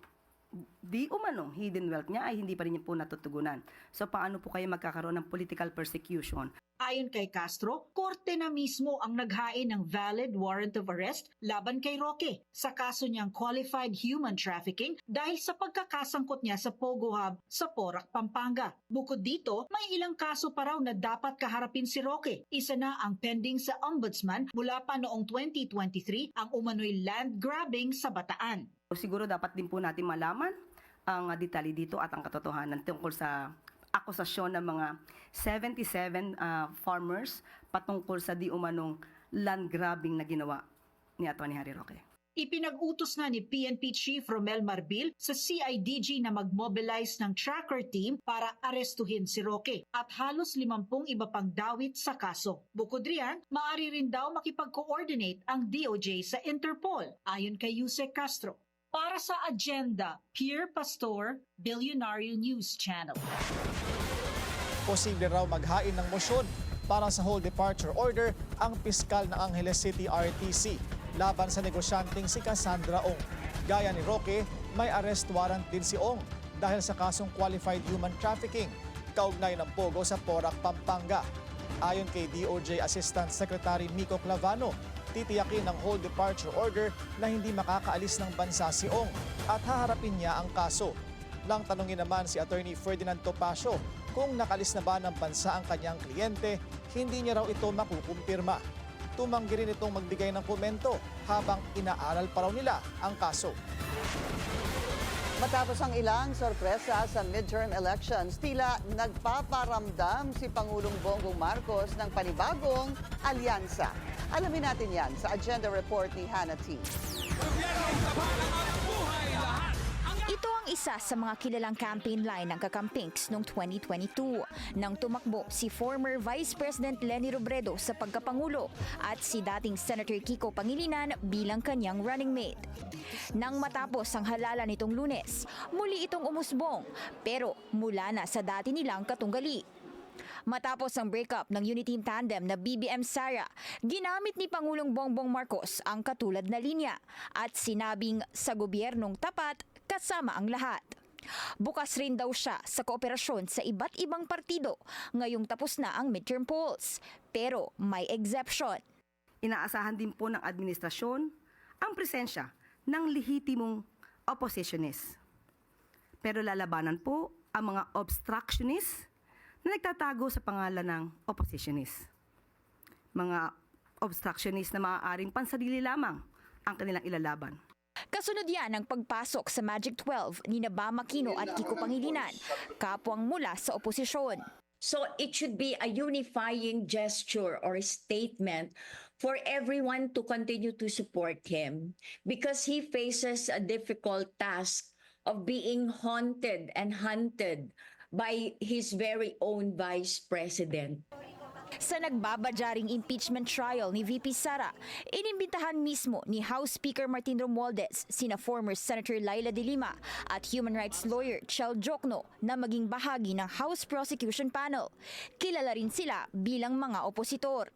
di umano hidden wealth niya ay hindi pa rin niya po natutugunan. So paano po kayo magkakaroon ng political persecution? Ayon kay Castro, korte na mismo ang naghain ng valid warrant of arrest laban kay Roque sa kaso niyang qualified human trafficking dahil sa pagkakasangkot niya sa Pogo Hub sa Porac, Pampanga. Bukod dito, may ilang kaso pa raw na dapat kaharapin si Roque. Isa na ang pending sa Ombudsman mula pa noong 2023 ang umano'y land grabbing sa Bataan. Siguro dapat din po natin malaman ang detalye dito at ang katotohanan tungkol sa akusasyon ng mga 77 farmers patungkol sa di umanong land grabbing na ginawa ni Atty. Harry Roque. Ipinag-utos na ni PNP Chief Romel Marbil sa CIDG na mag-mobilize ng tracker team para arestuhin si Roque at halos 50 iba pang dawit sa kaso. Bukod riyan, maaari rin daw makipag-coordinate ang DOJ sa Interpol, ayon kay Yusek Castro. Para sa Agenda, Pierre Pastor, Billionaire News Channel. Posible raw maghain ng motion para sa whole departure order ang piskal ng Angeles City RTC laban sa negosyanteng si Cassandra Ong. Gaya ni Roque, may arrest warrant din si Ong dahil sa kasong qualified human trafficking, kaugnay ng Pogo sa Porac, Pampanga. Ayon kay DOJ Assistant Secretary Mico Clavano, titiyakin ng whole departure order na hindi makakaalis ng bansa si Ong at haharapin niya ang kaso. Lang tanungin naman si Attorney Ferdinand Topacio kung nakalis na ba ng bansa ang kanyang kliyente, hindi niya raw ito makukumpirma. Tumanggi rin itong magbigay ng komento habang inaaral pa raw nila ang kaso. Matapos ang ilang sorpresa sa midterm elections, tila nagpaparamdam si Pangulong Bongbong Marcos ng panibagong alyansa. Alamin natin yan sa Agenda Report ni Hannah T. Ito ang isa sa mga kilalang campaign line ng Kakampinks noong 2022 nang tumakbo si former Vice President Leni Robredo sa pagkapangulo at si dating Senator Kiko Pangilinan bilang kanyang running mate. Nang matapos ang halalan nitong Lunes, muli itong umusbong pero mula na sa dati nilang katunggali. Matapos ang breakup ng Uniteam tandem na BBM Sara, ginamit ni Pangulong Bongbong Marcos ang katulad na linya at sinabing sa gobyernong tapat kasama ang lahat. Bukas rin daw siya sa kooperasyon sa iba't ibang partido ngayong tapos na ang midterm polls. Pero may exception. Inaasahan din po ng administrasyon ang presensya ng lehitimong oppositionist. Pero lalabanan po ang mga obstructionists na nagtatago sa pangalan ng oppositionist. Mga obstructionists na maaaring pansarili lamang ang kanilang ilalaban. Kasunod yan ang pagpasok sa Magic 12 ni Bam Aquino at Kiko Pangilinan, kapwang mula sa oposisyon. So it should be a unifying gesture or statement for everyone to continue to support him because he faces a difficult task of being haunted and hunted by his very own Vice President. Sa nagbabadyaring impeachment trial ni VP Sara, inimbitahan mismo ni House Speaker Martin Romualdez sina former Senator Laila de Lima at human rights lawyer Chel Jokno na maging bahagi ng House Prosecution Panel. Kilala rin sila bilang mga opositor.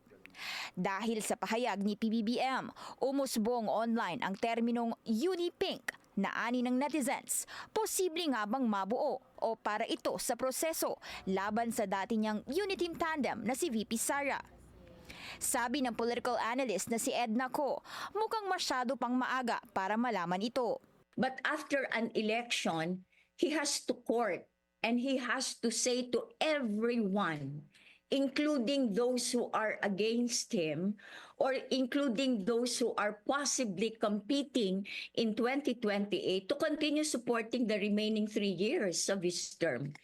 Dahil sa pahayag ni PBBM, umusbong online ang terminong Unipink na ani ng netizens, posible nga bang mabuo o para ito sa proseso laban sa dati niyang Uniteam tandem na si VP Sara. Sabi ng political analyst na si Edna Co, mukhang masyado pang maaga para malaman ito. But after an election, he has to court and he has to say to everyone, including those who are against him or including those who are possibly competing in 2028 to continue supporting the remaining 3 years of his term.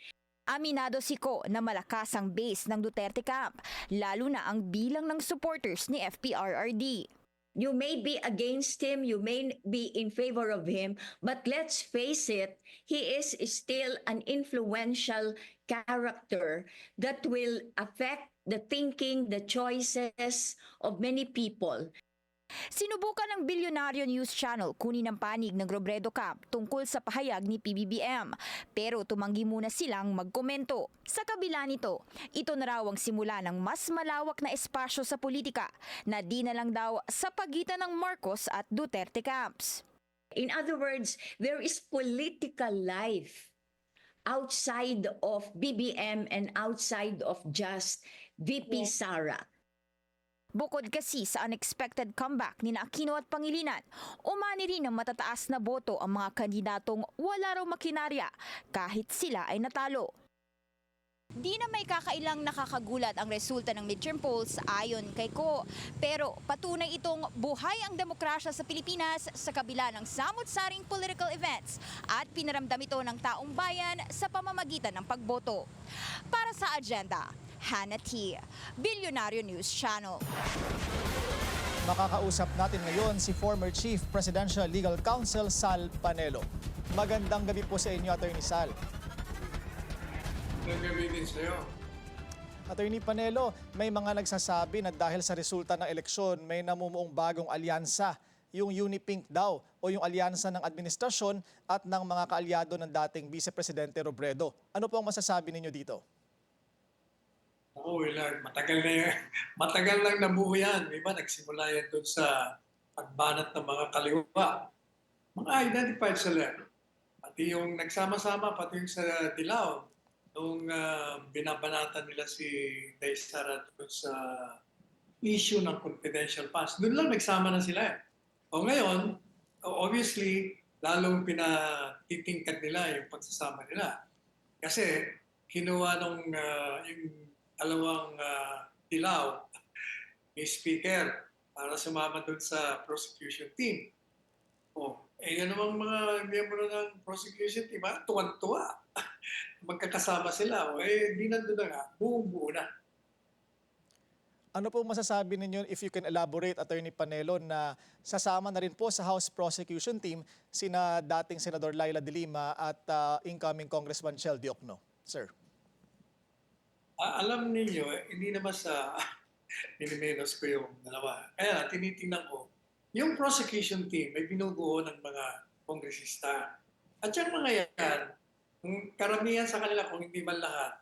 Aminado si Co na malakas ang base ng Duterte camp, lalo na ang bilang ng supporters ni FPRRD. You may be against him, you may be in favor of him, but let's face it, he is still an influential character that will affect the thinking, the choices of many people. Sinubukan ng Bilyonaryo News Channel kunin ang panig ng Robredo Camp tungkol sa pahayag ni PBBM, pero tumanggi muna silang magkomento. Sa kabila nito, ito na raw ang simula ng mas malawak na espasyo sa politika na di na lang daw sa pagitan ng Marcos at Duterte camps. In other words, there is political life outside of BBM and outside of just VP Sara. Bukod kasi sa unexpected comeback ni Aquino at Pangilinan, umani rin ng matataas na boto ang mga kandidatong wala raw makinarya kahit sila ay natalo. Di na may kakailang nakakagulat ang resulta ng midterm polls ayon kay Ko. Pero patunay itong buhay ang demokrasya sa Pilipinas sa kabila ng samot-saring political events at pinaramdam ito ng taong bayan sa pamamagitan ng pagboto. Para sa agenda, Hannah T., Bilyonaryo News Channel. Makakausap natin ngayon si former Chief Presidential Legal Counsel Sal Panelo. Magandang gabi po sa inyo, Attorney Sal. Magandang gabi din sa iyo. Attorney Panelo, may mga nagsasabi na dahil sa resulta ng eleksyon, may namumuong bagong alyansa, yung Unipink daw o yung alyansa ng administrasyon at ng mga kaalyado ng dating Vice Presidente Robredo. Ano po ang masasabi ninyo dito? Oo, matagal lang nabuo yan. Diba? Nagsimula yan doon sa pagbanat ng mga kaliwa. Mga identified sila. Pati yung nagsama-sama, pati yung sa Dilao, nung binabanatan nila si Daysara doon sa issue ng confidential funds. Doon lang nagsama na sila. O ngayon, obviously, lalong pinatitingkad nila yung pagsasama nila. Kasi kinuha nung yung dalawang Dilao ni Speaker para sumama doon sa prosecution team. Yan namang mga miyembro ng prosecution team, tuwan-tuwa. Magkakasama sila. Di nandun na nga, buong-buo na. Ano po masasabi ninyo, if you can elaborate, Attorney Panelo, na sasama na rin po sa House Prosecution Team sina dating Senador Laila de Lima at incoming Congressman Chel Jokno? Sir. Alam ninyo, hindi naman sa minimenos ko yung dalawa. Kaya tinitingnan ko, yung prosecution team may binubuo ng mga kongresista. At yung mga yan, karamihan sa kanila, kung hindi man lahat,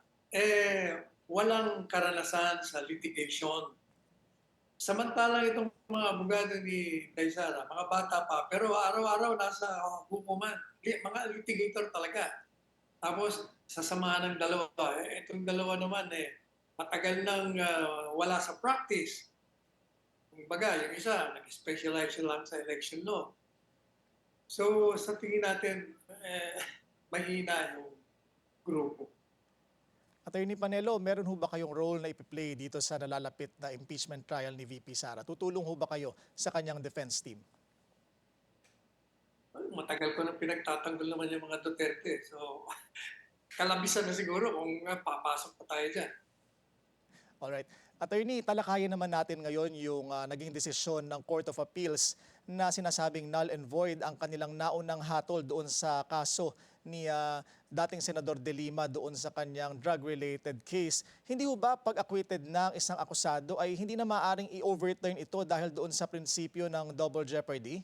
walang karanasan sa litigation. Samantalang itong mga abogado ni Daysara, mga bata pa, pero araw-araw nasa hukuman. Mga litigator talaga. Tapos, sasamahan ng dalawa. Itong dalawa naman, matagal nang wala sa practice. Kumbaga, yung isa, nag-specialize lang sa election law. So, sa tingin natin, mahina yung grupo. Attorney Panelo, meron ho ba kayong role na ipi-play dito sa nalalapit na impeachment trial ni VP Sara? Tutulong ho ba kayo sa kanyang defense team? Matagal ko na pinagtatanggol naman yung mga Duterte. So, kalabisan na siguro kung papasok pa tayo dyan. Alright. Attorney, talakayan naman natin ngayon yung naging desisyon ng Court of Appeals na sinasabing null and void ang kanilang naunang hatol doon sa kaso ni dating Senador De Lima doon sa kanyang drug-related case. Hindi ho ba pag acquitted ng isang akusado ay hindi na maaaring i-overturn ito dahil doon sa prinsipyo ng double jeopardy?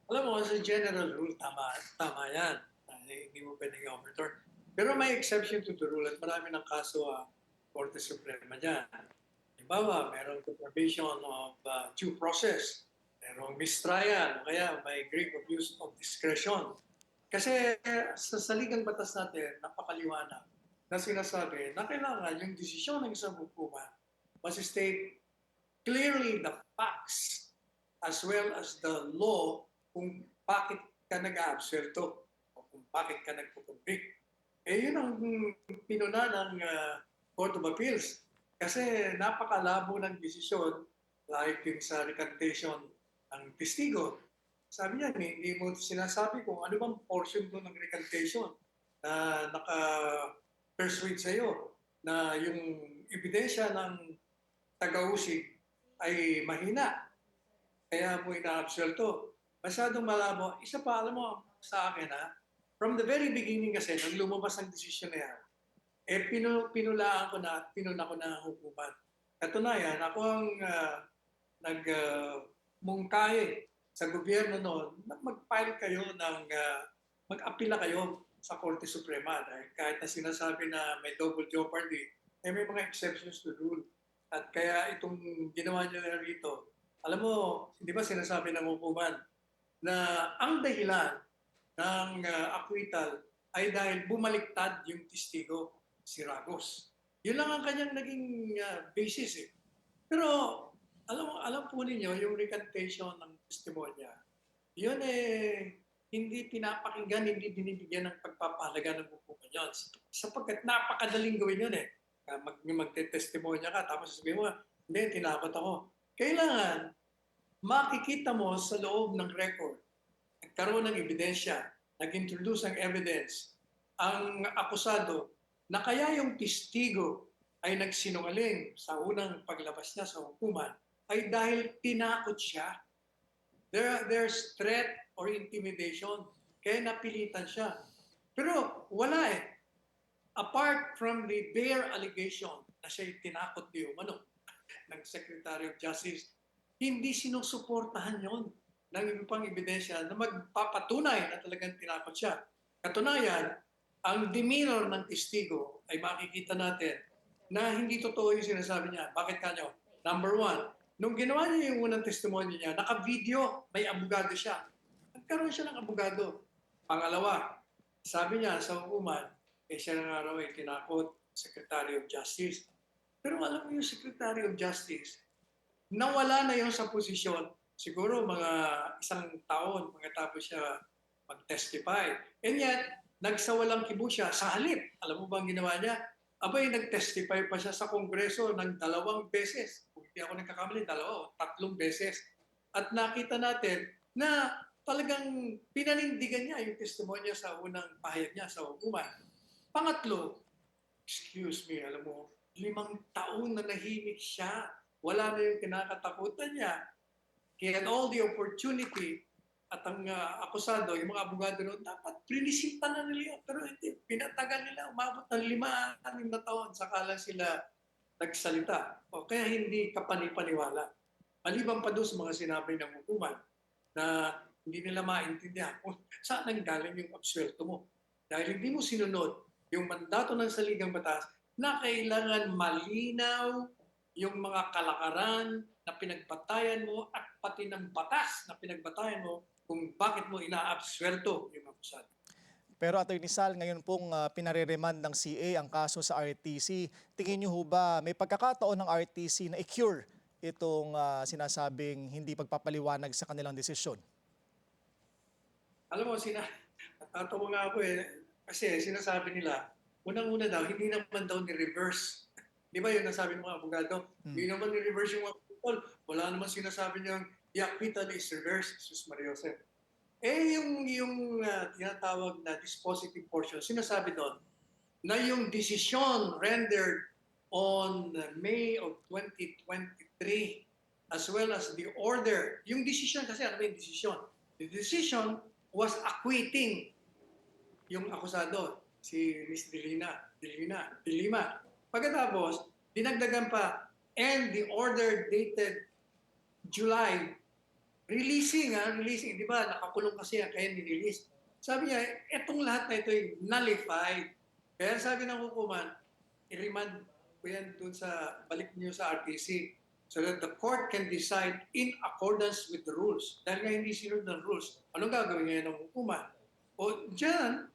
Alam mo, as a general rule, tama yan. Hindi mo pwedeng i-overturn. Pero may exception to the rule at marami ng kaso Korte Suprema dyan. Halimbawa, merong deprivation of due process, merong mistrial, kaya may grave abuse of discretion. Kasi sa saligang batas natin, napakaliwanag na sinasabi na kailangan yung desisyon ng isang hukuman must state clearly the facts as well as the law kung bakit ka nag-aabsuelto o kung bakit ka nagpo-convict. Yun ang pinuna ng Court of Appeals. Kasi napakalabo ng desisyon like yung sa recantation ng testigo. Sabi niya, hindi mo sinasabi kung ano bang portion doon ng recantation na naka-persuade sa'yo na yung ebidensya ng taga-usig ay mahina. Kaya mo ina-absuelto. Masyadong malabo. Isa pa, alam mo sa akin from the very beginning kasi, nang lumabas ang desisyon na yan, pinulaan ko na at pinuna ko na ang hukuman. Katunayan, ako ang nagmungkahi sa gobyerno noon na mag-file kayo mag-apila kayo sa Korte Suprema dahil kahit na sinasabi na may double jeopardy, may mga exceptions to rule. At kaya itong ginawa niyo na rito, alam mo, hindi ba sinasabi ng hukuman na ang dahilan ng acquittal ay dahil bumaliktad yung testigo, si Ragos. Yun lang ang kanyang naging basis eh. Pero alam po ninyo, yung recantation ng testimonya, yun hindi pinapakinggan, hindi binibigyan ng pagpapahalaga ng hukuman yun. Sapagkat napakadaling gawin yun eh. Magte-testimonya ka, tapos sabihin mo, hindi, tinakot ako. Kailangan makikita mo sa loob ng record, nagkaroon ng ebidensya, nag-introduce ng evidence, ang akusado, na kaya yung testigo ay nagsinungaling sa unang paglabas niya sa hukuman, ay dahil tinakot siya. There's threat or intimidation, kaya napilitan siya. Pero wala eh. Apart from the bare allegation na siya'y tinakot di umano ng Secretary of Justice, hindi sinusuportahan yon ng ibang ebidensya na magpapatunay na talagang tinakot siya. Katunayan, ang demeanor ng testigo ay makikita natin na hindi totoo yung sinasabi niya. Bakit kanyo? Number one, nung ginawa niya yung unang testimonya niya, naka-video, may abogado siya. Nagkaroon siya ng abogado. Pangalawa, sabi niya sa hukuman, siya ng araw ay tinakot Secretary of Justice. Pero alam mo yung Secretary of Justice, nawala na yun sa posisyon. Siguro mga isang taon pagkatapos siya mag-testify. And yet, nagsawalang kibo siya sa halip. Alam mo bang ginawa niya? Abay, nag-testify pa siya sa Kongreso ng 2 beses. Kung hindi ako nagkakamali, 2 o 3 beses. At nakita natin na talagang pinanindigan niya yung testimonya sa unang pahayag niya sa hukuman. Pangatlo, excuse me, alam mo, 5 taon na nahimik siya. Wala na yung kinakatakutan niya. He had all the opportunity at ang akusado, yung mga abogado noon, dapat prinisita na nila yun. Pero hindi, pinatagal nila, umabot ng 5-6 na taon, saka lang sila nagsalita. O kaya hindi kapanipaniwala. Maliban pa doon sa mga sinabi ng hukuman na hindi nila maintindihan kung saan nanggaling yung absuelto mo. Dahil hindi mo sinunod yung mandato ng saligang batas na kailangan malinaw yung mga kalakaran na pinagbatayan mo at pati ng batas na pinagbatayan mo kung bakit mo ina-absuelto yung akusado. Pero Attorney Sal, ngayon pong pinare-remand ng CA ang kaso sa RTC. Tingin niyo ho ba may pagkakataon ng RTC na i-cure itong sinasabing hindi pagpapaliwanag sa kanilang desisyon? Alam mo, Tatawa nga ako kasi sinasabi nila, unang-una daw, hindi naman daw ni-reverse. Di ba yun nasabi ng mga abogado? Hindi naman ni-reverse yung mga people. Wala naman sinasabi niyang acquittal is reversed, Sus Maria Jose. Yung tinatawag na dispositive portion, sinasabi doon na yung decision rendered on May of 2023 as well as the order. Yung decision kasi ano ba yung decision? The decision was acquitting yung akusado, si Ms. De Lima. Pagkatapos, dinagdagan pa, and the order dated July, releasing, di ba? Nakakulong kasi yan, kaya nirelease. Sabi niya, etong lahat na ito ay nullified. Kaya sabi ng hukuman, i-remand ko yan dun sa, balik niyo sa RTC, so that the court can decide in accordance with the rules. Dahil nga hindi sinunod ng rules, anong gagawin ngayon ng hukuman? O dyan,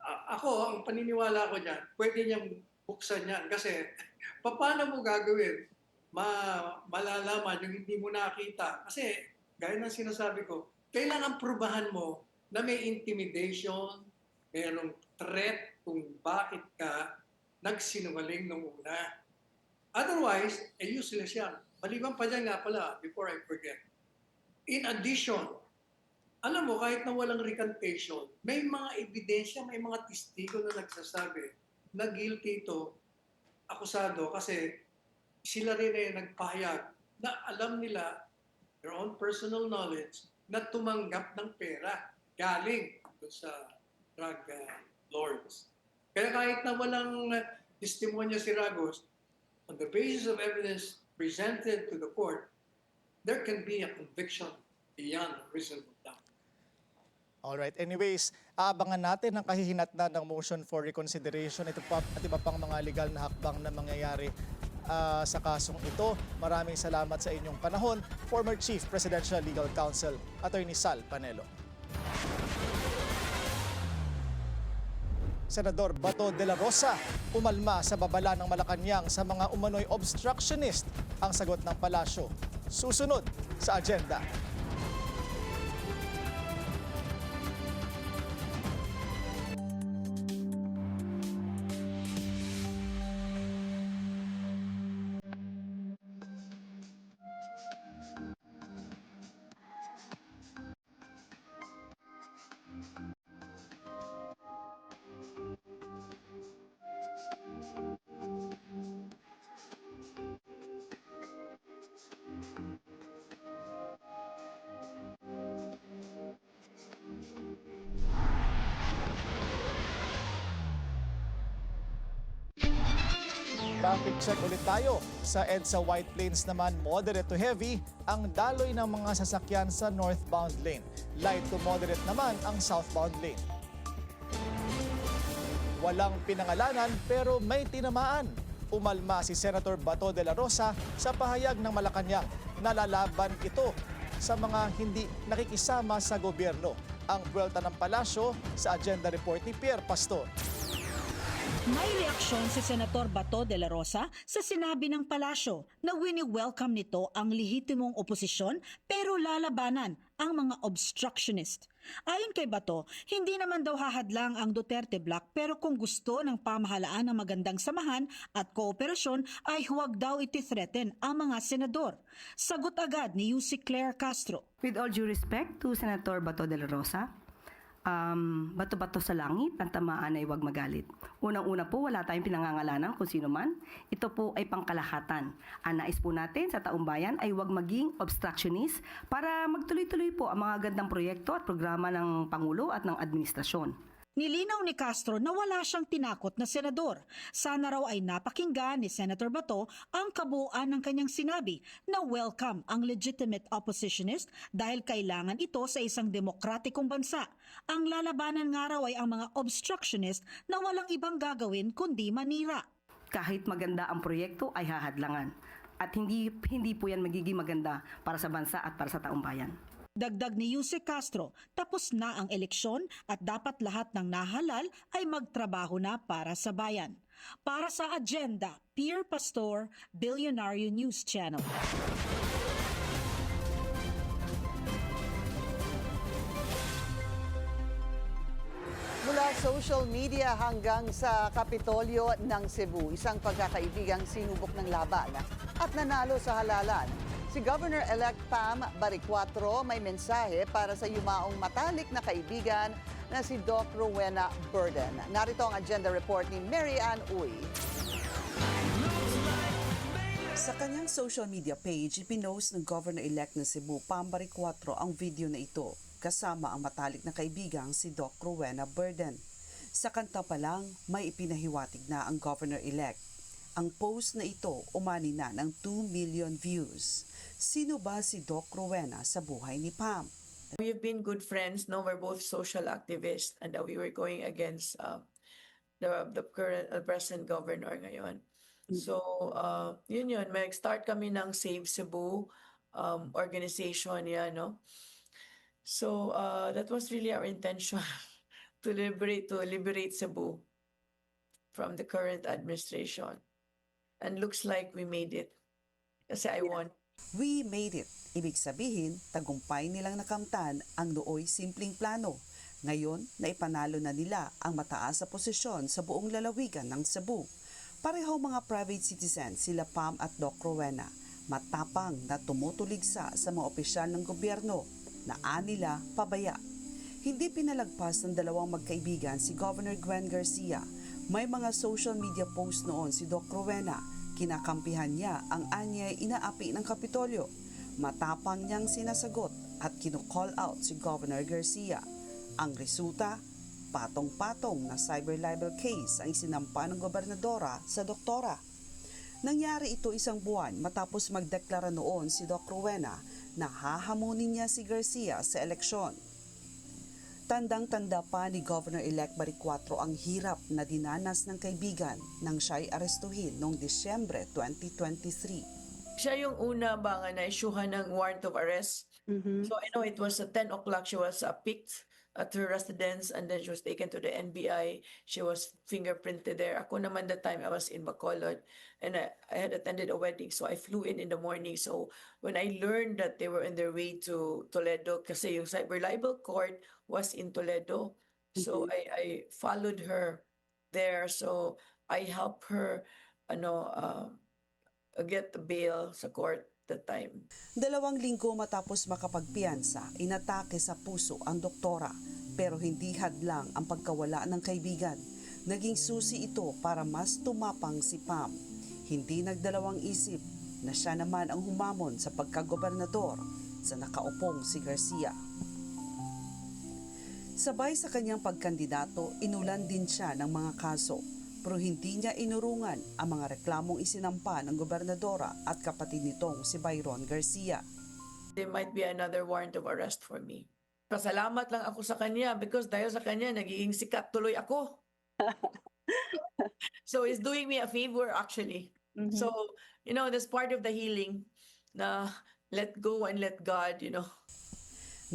ako, ang paniniwala ko dyan, pwede niyang buksan yan. Kasi, paano mo gagawin? Malalaman yung hindi mo nakita. Kasi, gaya ng sinasabi ko, kailangan prubahan mo na may intimidation, mayroong threat kung bakit ka nagsinungaling nung una. Otherwise, useless yan. Maliban pa dyan nga pala, before I forget. In addition, alam mo, kahit na walang recantation, may mga ebidensya, may mga testigo na nagsasabi na guilty ito, akusado, kasi sila rin ay nagpahayag na alam nila, their own personal knowledge, na tumanggap ng pera galing sa drug lords. Kaya kahit na walang testimonya si Ragos, on the basis of evidence presented to the court, there can be a conviction beyond reasonable doubt. Alright, anyways, aabangan natin ang kahihinatnan ng motion for reconsideration at iba pang mga legal na hakbang na mangyayari sa kasong ito. Maraming salamat sa inyong panahon, former Chief Presidential Legal Counsel, Attorney Sal Panelo. Senador Bato de la Rosa, umalma sa babala ng Malacanang sa mga umano'y obstructionist ang sagot ng palasyo. Susunod sa agenda. Traffic check ulit tayo. Sa EDSA White Plains naman, moderate to heavy ang daloy ng mga sasakyan sa northbound lane. Light to moderate naman ang southbound lane. Walang pinangalanan pero may tinamaan. Umalma si Senator Bato de la Rosa sa pahayag ng Malacanang. Nalalaban ito sa mga hindi nakikisama sa gobyerno. Ang buwelta ng palasyo sa agenda report ni Pierre Pastor. May reaksyon si Senator Bato de la Rosa sa sinabi ng palasyo na wini-welcome nito ang lehitimong oposisyon pero lalabanan ang mga obstructionist. Ayon kay Bato, hindi naman daw hahadlang ang Duterte Bloc pero kung gusto ng pamahalaan ng magandang samahan at kooperasyon ay huwag daw iti-threaten ang mga senador. Sagot agad ni Yussi Claire Castro. With all due respect to Senator Bato de la Rosa, bato-bato sa langit, ang tamaan ay huwag magalit. Unang-una po, wala tayong pinangangalanan kung sino man. Ito po ay pangkalahatan. Ang nais po natin sa taong bayan ay huwag maging obstructionist para magtuloy-tuloy po ang mga gandang proyekto at programa ng Pangulo at ng administrasyon. Nilinaw ni Castro na wala siyang tinakot na senador. Sana raw ay napakinggan ni Senator Bato ang kabuuan ng kanyang sinabi na welcome ang legitimate oppositionist dahil kailangan ito sa isang demokratikong bansa. Ang lalabanan nga raw ay ang mga obstructionist na walang ibang gagawin kundi manira. Kahit maganda ang proyekto ay hahadlangan. At hindi po yan magiging maganda para sa bansa at para sa taong bayan. Dagdag ni Yussi Castro, tapos na ang eleksyon at dapat lahat ng nahalal ay magtrabaho na para sa bayan. Para sa agenda, Pierre Pastor, Billionario News Channel. Mula social media hanggang sa Kapitolyo ng Cebu, isang pagkakaibigang sinubok ng laban at nanalo sa halalan. Si Governor-elect Pam Baricuatro may mensahe para sa yumaong matalik na kaibigan na si Doc Rowena Burden. Narito ang agenda report ni Mary Ann Uy. Sa kanyang social media page, ipinost ng Governor-elect ng Cebu, Pam Baricuatro, ang video na ito kasama ang matalik na kaibigang si Doc Rowena Burden. Sa kanta pa lang, may ipinahiwatig na ang Governor-elect. Ang post na ito umani na ng 2 million views. Sino ba si Doc Rowena sa buhay ni Pam? We've been good friends. No, we're both social activists, and we were going against the current present governor ngayon. So, yun. Mag-start kami ng Save Cebu organization yan, no? So, that was really our intention to liberate Cebu from the current administration. And looks like we made it. Kasi I won. We made it. Ibig sabihin, tagumpay nilang nakamtan ang nooy simpleng plano. Ngayon, naipanalo na nila ang mataas sa posisyon sa buong lalawigan ng Cebu. Pareho mga private citizens sila Pam at Doc Rowena, matapang na tumutuligsa sa mga opisyal ng gobyerno na anila pabaya. Hindi pinalagpas ng dalawang magkaibigan si Governor Gwen Garcia. May mga social media post noon si Doc Rowena. Kinakampihan niya ang anyay inaapi ng Kapitolyo. Matapang niyang sinasagot at kino-call out si Governor Garcia. Ang resulta, patong-patong na cyber libel case ang isinampa ng gobernadora sa doktora. Nangyari ito isang buwan matapos magdeklara noon si Doc Rowena na hahamunin niya si Garcia sa eleksyon. Tandang-tanda pa ni Governor-elect Baricuatro ang hirap na dinanas ng kaibigan nang siya'y arestuhin noong Disyembre 2023. Siya yung una na-issuehan ng warrant of arrest. So I know it was at 10 o'clock she was picked at her residence, and then she was taken to the NBI. She was fingerprinted there. Ako naman that time, I was in Bacolod, and I had attended a wedding, so I flew in the morning. So when I learned that they were on their way to Toledo, kasi yung cyber libel court was in Toledo, so I followed her there. So I helped her get the bail sa court that time. 2 linggo matapos makapagpiyansa, inatake sa puso ang doktora, pero hindi hadlang ang pagkawala ng kaibigan. Naging susi ito para mas tumapang si Pam. Hindi nagdalawang isip na siya naman ang humamon sa pagkagobernador sa nakaupong si Garcia. Sabay sa kanyang pagkandidato, inulan din siya ng mga kaso, pero hindi niya inurungan ang mga reklamong isinampa ng gobernadora at kapatid nitong si Byron Garcia. There might be another warrant of arrest for me. Pasalamat lang ako sa kanya because dahil sa kanya, nagiging sikat tuloy ako. So it's doing me a favor actually. So, that's part of the healing na let go and let God,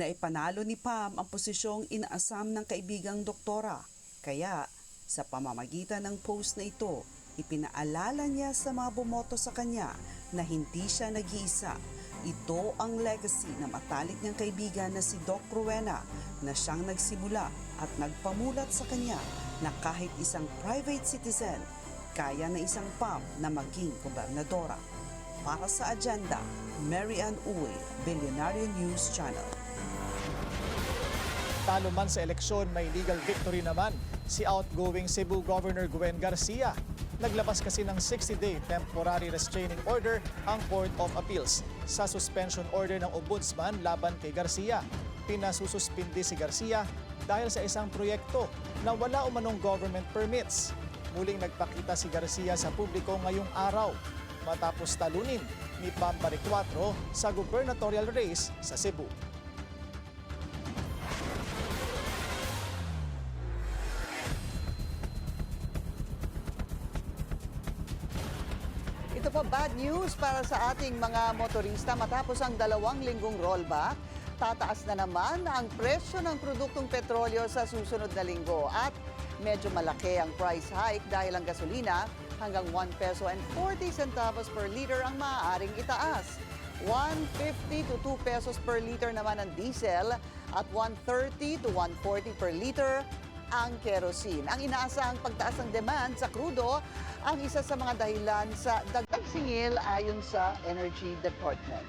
Naipanalo ni Pam ang posisyong inaasam ng kaibigang doktora. Kaya, sa pamamagitan ng post na ito, ipinaalala niya sa mga bumoto sa kanya na hindi siya nag-iisa. Ito ang legacy ng matalik niyang kaibigan na si Doc Rowena na siyang nagsimula at nagpamulat sa kanya na kahit isang private citizen, kaya na isang Pam na maging gobernadora. Para sa agenda, Mary Ann Uy, Billionaire News Channel. Talo man sa eleksyon, may legal victory naman si outgoing Cebu Governor Gwen Garcia. Naglabas kasi ng 60-day temporary restraining order ang Court of Appeals sa suspension order ng Ombudsman laban kay Garcia. Pinasususpindi si Garcia dahil sa isang proyekto na wala umanong government permits. Muling nagpakita si Garcia sa publiko ngayong araw matapos talunin ni Pam Baricuatro sa gubernatorial race sa Cebu. Ito po bad news para sa ating mga motorista matapos ang 2 linggong rollback. Tataas na naman ang presyo ng produktong petrolyo sa susunod na linggo at medyo malaki ang price hike dahil ang gasolina hanggang 1 peso and 40 centavos per liter ang maaaring itaas. 150 to 2 pesos per liter naman ang diesel at 130 to 140 per liter ang kerosene. Ang inaasahang pagtaas ng demand sa krudo ang isa sa mga dahilan sa dagdag singil ayon sa Energy Department.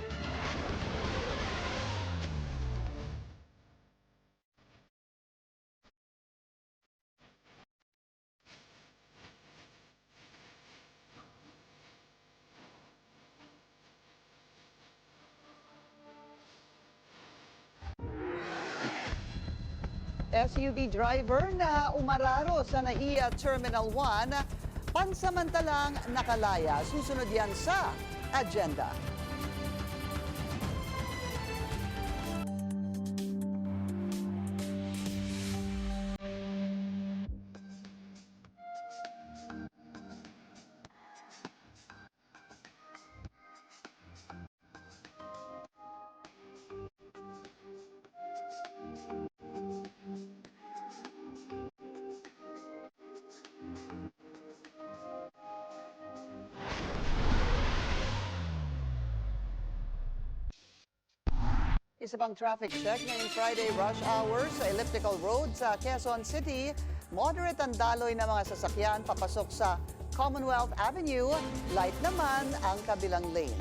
SUV driver na umararo sa NAIA Terminal 1, pansamantalang nakalaya. Susunod yan sa agenda. Isa pang traffic check ngayong Friday rush hour sa Elliptical Road sa Quezon City. Moderate ang daloy ng mga sasakyan papasok sa Commonwealth Avenue. Light naman ang kabilang lane.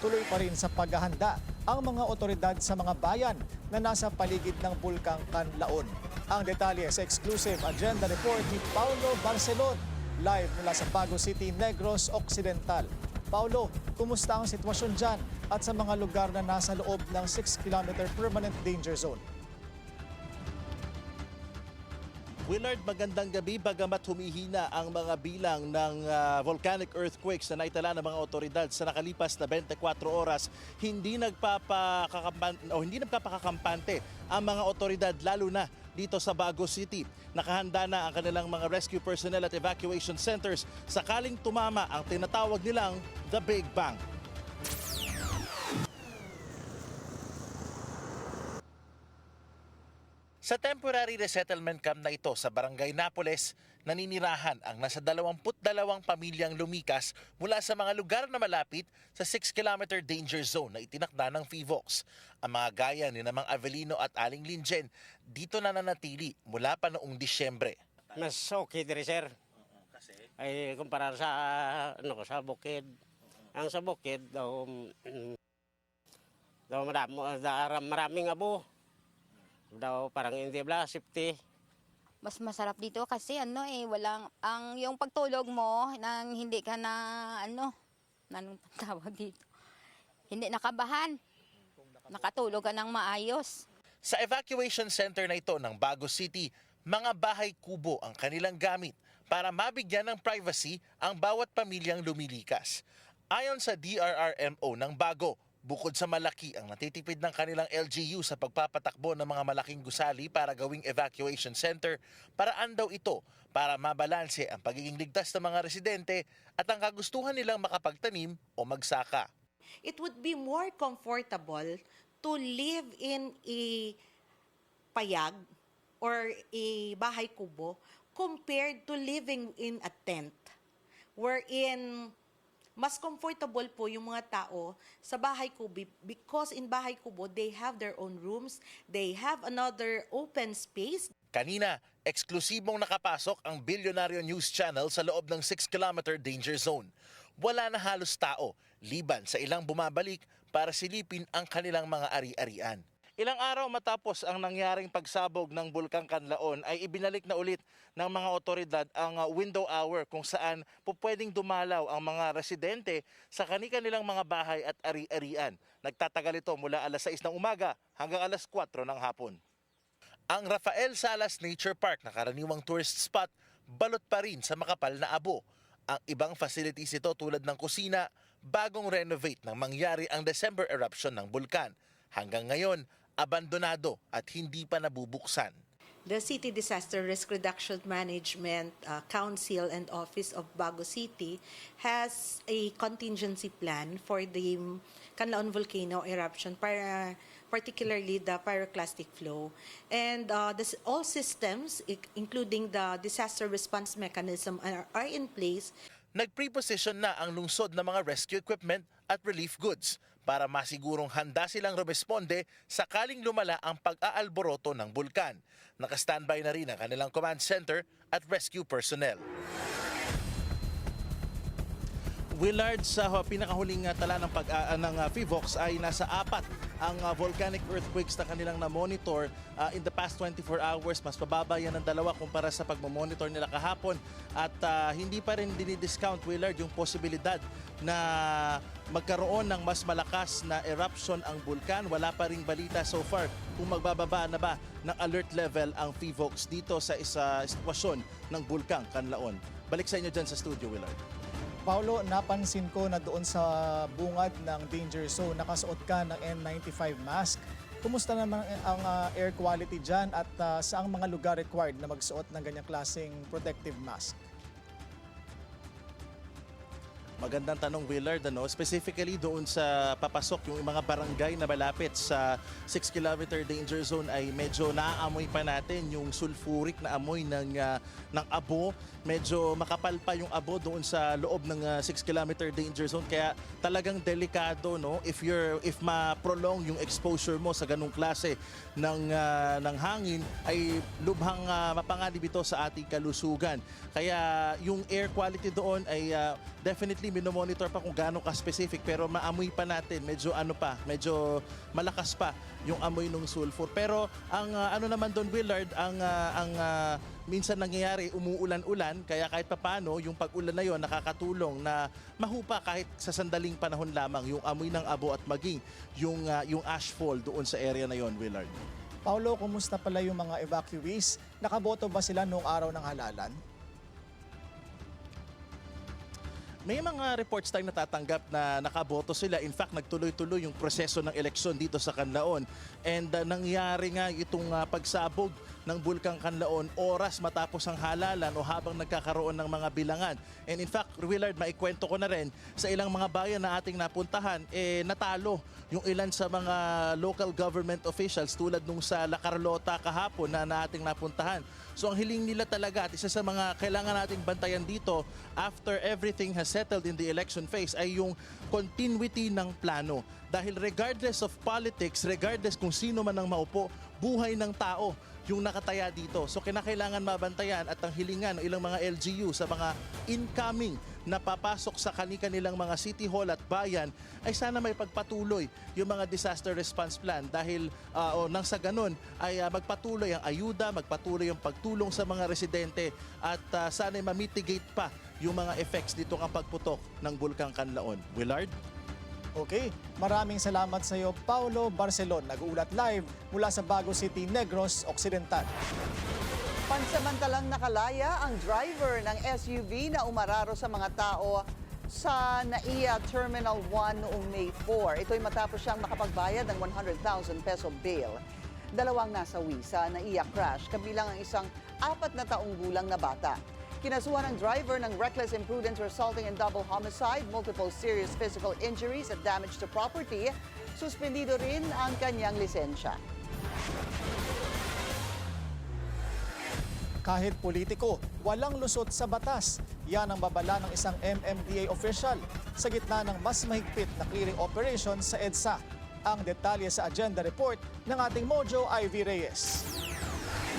Tuloy pa rin sa paghahanda ang mga otoridad sa mga bayan na nasa paligid ng Bulkang Kanlaon. Ang detalye sa exclusive agenda report ni Paulo Barcelon, live mula sa Bago City, Negros Occidental. Paulo, kumusta ang sitwasyon dyan at sa mga lugar na nasa loob ng 6-kilometer permanent danger zone? Willard, magandang gabi. Bagamat humihina ang mga bilang ng volcanic earthquakes na naitala ng mga otoridad sa nakalipas na 24 oras, hindi nagpapakakampante ang mga otoridad, lalo na dito sa Bago City. Nakahanda na ang kanilang mga rescue personnel at evacuation centers sakaling tumama ang tinatawag nilang The Big Bang. Sa temporary resettlement camp na ito sa Barangay Napoles, naninirahan ang nasa 22 pamilyang lumikas mula sa mga lugar na malapit sa 6-kilometer danger zone na itinakda ng FIVOX. Ang mga gaya ni namang Avelino at Aling Linjen dito na nanatili mula pa noong Disyembre. Mas okay dire, sir. Kasi? Ay kumpara sa sa bukid. Ang sa bukid daw maraming abo. Daw parang hindi bla safety. Mas masarap dito kasi walang yung pagtulog mo nang hindi ka na anong tawag dito. Hindi nakabahan. Nakatulog ka ng maayos. Sa evacuation center na ito ng Bago City, mga bahay kubo ang kanilang gamit para mabigyan ng privacy ang bawat pamilyang lumilikas. Ayon sa DRRMO ng Bago, bukod sa malaki ang natitipid ng kanilang LGU sa pagpapatakbo ng mga malaking gusali para gawing evacuation center, paraan daw ito para mabalanse ang pagiging ligtas ng mga residente at ang kagustuhan nilang makapagtanim o magsaka. It would be more comfortable to live in a payag or a bahay kubo compared to living in a tent wherein mas comfortable po yung mga tao sa bahay kubo because in bahay kubo, they have their own rooms, they have another open space. Kanina, eksklusibong nakapasok ang Bilyonaryo News Channel sa loob ng 6-kilometer danger zone. Wala na halos tao, liban sa ilang bumabalik para silipin ang kanilang mga ari-arian. Ilang araw matapos ang nangyaring pagsabog ng Bulkang Kanlaon ay ibinalik na ulit ng mga otoridad ang window hour kung saan pwedeng dumalaw ang mga residente sa kanilang mga bahay at ari-arian. Nagtatagal ito mula alas 6 ng umaga hanggang alas 4 ng hapon. Ang Rafael Salas Nature Park na karaniwang tourist spot, balot pa rin sa makapal na abo. Ang ibang facilities ito tulad ng kusina, bagong renovate nang mangyari ang December eruption ng bulkan. Hanggang ngayon, abandonado at hindi pa nabubuksan. The City Disaster Risk Reduction Management Council and Office of Bago City has a contingency plan for the Canlaon volcano eruption, particularly the pyroclastic flow. And all systems, including the disaster response mechanism, are in place. nag-preposition na ang lungsod ng mga rescue equipment at relief goods para masigurong handa silang rumesponde sakaling lumala ang pag-aalboroto ng bulkan. Naka-standby na rin ang kanilang command center at rescue personnel. Willard, sa pinakahuling tala ng PHIVOLCS ay nasa 4 ang volcanic earthquakes na kanilang na-monitor in the past 24 hours. Mas mababa yan ng 2 kumpara sa pagmamonitor nila kahapon. At hindi pa rin dinidiscount, Willard, yung posibilidad na magkaroon ng mas malakas na eruption ang bulkan. Wala pa ring balita so far kung magbababa na ba ng alert level ang PHIVOLCS dito sa sitwasyon ng bulkang Kanlaon. Balik sa inyo dyan sa studio, Willard. Paulo, napansin ko na doon sa bungad ng danger zone, nakasuot ka ng N95 mask. Kumusta naman ang air quality dyan at saang mga lugar required na magsuot ng ganyang klaseng protective mask? Magandang tanong, Willard. Specifically doon sa papasok, yung mga barangay na malapit sa 6-kilometer danger zone ay medyo naaamoy pa natin yung sulfuric na amoy ng abo. Medyo makapal pa yung abo doon sa loob ng 6-kilometer danger zone. Kaya talagang delikado, no? If ma-prolong yung exposure mo sa ganung klase ng hangin, ay lubhang mapanganib ito sa ating kalusugan. Kaya yung air quality doon ay definitely minomonitor pa kung gaano ka-specific, pero maamoy pa natin, medyo medyo malakas pa yung amoy ng sulfur. Pero ang naman doon, Willard, ang minsan nangyayari, umuulan-ulan, kaya kahit papano yung pag-ulan na yon nakakatulong na mahupa kahit sa sandaling panahon lamang yung amoy ng abo at maging yung ashfall doon sa area na yon, Willard. Paulo, kumusta pala yung mga evacuees? Nakaboto ba sila noong araw ng halalan? May mga reports tayong natatanggap na nakaboto sila. In fact, nagtuloy-tuloy yung proseso ng eleksyon dito sa Kanlaon. And nangyari nga itong pagsabog ng Bulkang Kanlaon oras matapos ang halalan o habang nagkakaroon ng mga bilangan. And in fact, Willard, maikwento ko na rin, sa ilang mga bayan na ating napuntahan, natalo yung ilan sa mga local government officials tulad nung sa La Carlota kahapon na ating napuntahan. So ang hiling nila talaga at isa sa mga kailangan nating bantayan dito after everything has settled in the election phase ay yung continuity ng plano. Dahil regardless of politics, regardless kung sino man ang maupo, buhay ng tao yung nakataya dito. So kinakailangan mabantayan at ang hilingan ng ilang mga LGU sa mga incoming na papasok sa kanilang mga city hall at bayan ay sana may pagpatuloy yung mga disaster response plan dahil nang sa ganun ay magpatuloy ang ayuda, magpatuloy ang pagtulong sa mga residente at sana ma-mitigate pa yung mga effects dito ng pagputok ng Bulkang Kanlaon. Willard? Okay, maraming salamat sa iyo, Paulo Barcelon. Nag-uulat live mula sa Bago City, Negros Occidental. Pansamantalang nakalaya ang driver ng SUV na umararo sa mga tao sa NAIA Terminal 1 noong May 4. Ito'y matapos siyang makapagbayad ng 100,000 peso bail. 2 nasawi sa NAIA crash, kabilang ang isang 4 na taong gulang na bata. Kinasuhan ng driver ng reckless imprudence resulting in double homicide, multiple serious physical injuries at damage to property. Suspendido rin ang kanyang lisensya. Kahit politiko, walang lusot sa batas. Yan ang babala ng isang MMDA official sa gitna ng mas mahigpit na clearing operation sa EDSA. Ang detalye sa agenda report ng ating Mojo Ivy Reyes.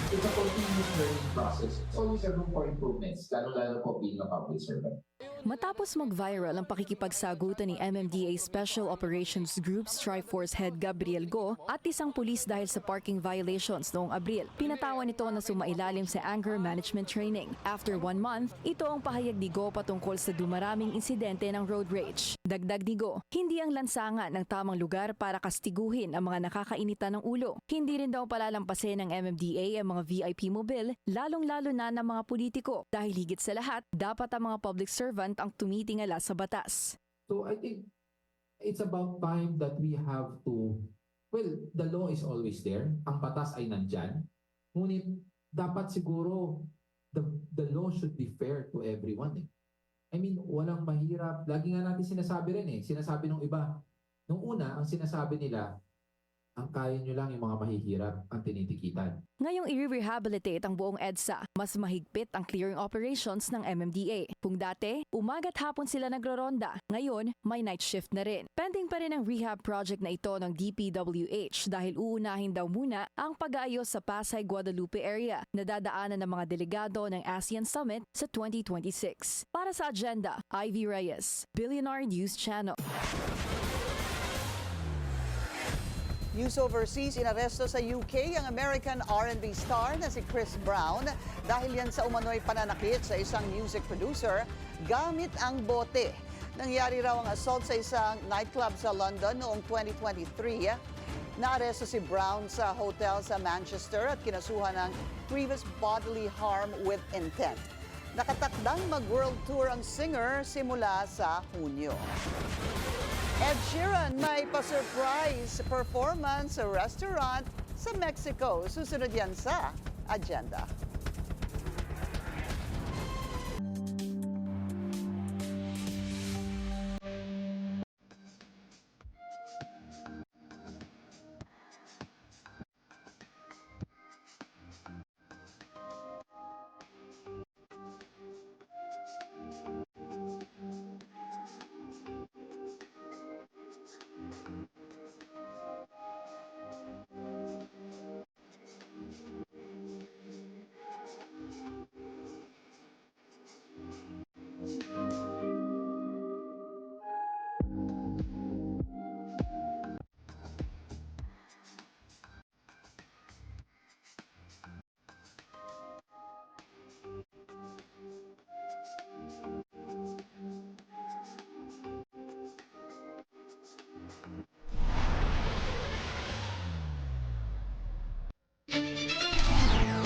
It's a continuous learning process. It's always a room for improvements, lalo-lalo po being a public servant. Matapos mag-viral ang pakikipagsagutan ni MMDA Special Operations Group Triforce Head Gabriel Go at isang pulis dahil sa parking violations noong Abril, pinatawan nito na sumailalim sa anger management training. After 1 month, ito ang pahayag ni Go patungkol sa dumaraming insidente ng road rage. Dagdag ni Go, hindi ang lansangan ng tamang lugar para kastiguhin ang mga nakakainitan ng ulo. Hindi rin daw palalampasin ng MMDA ang mga VIP mobil, lalong-lalo na ng mga politiko. Dahil higit sa lahat, dapat ang mga public servant ang tumitingala sa batas. So I think it's about time that we have to, well, the law is always there. Ang batas ay nandyan. Ngunit dapat siguro the law should be fair to everyone. I mean, walang mahirap. Lagi nga natin sinasabi rin Sinasabi ng iba. Nung una, ang sinasabi nila, ang kaya nyo lang yung mga mahihirap ang tinitikitan. Ngayong i-rehabilitate ang buong EDSA, mas mahigpit ang clearing operations ng MMDA. Kung dati, umaga't hapon sila nagroronda, ngayon may night shift na rin. Pending pa rin ang rehab project na ito ng DPWH dahil uunahin daw muna ang pag-aayos sa Pasay-Guadalupe area na dadaanan ng mga delegado ng ASEAN Summit sa 2026. Para sa agenda, Ivy Reyes, Billionaire News Channel. News overseas, inaresto sa UK ang American R&B star na si Chris Brown dahil yan sa umano'y pananakit sa isang music producer gamit ang bote. Nangyari raw ang assault sa isang nightclub sa London noong 2023. Naaresto si Brown sa hotel sa Manchester at kinasuhan ng grievous bodily harm with intent. Nakatakdang mag-world tour ang singer simula sa Hunyo. Ed Sheeran may pa-surprise performance sa restaurant sa Mexico. Susunod yan sa agenda.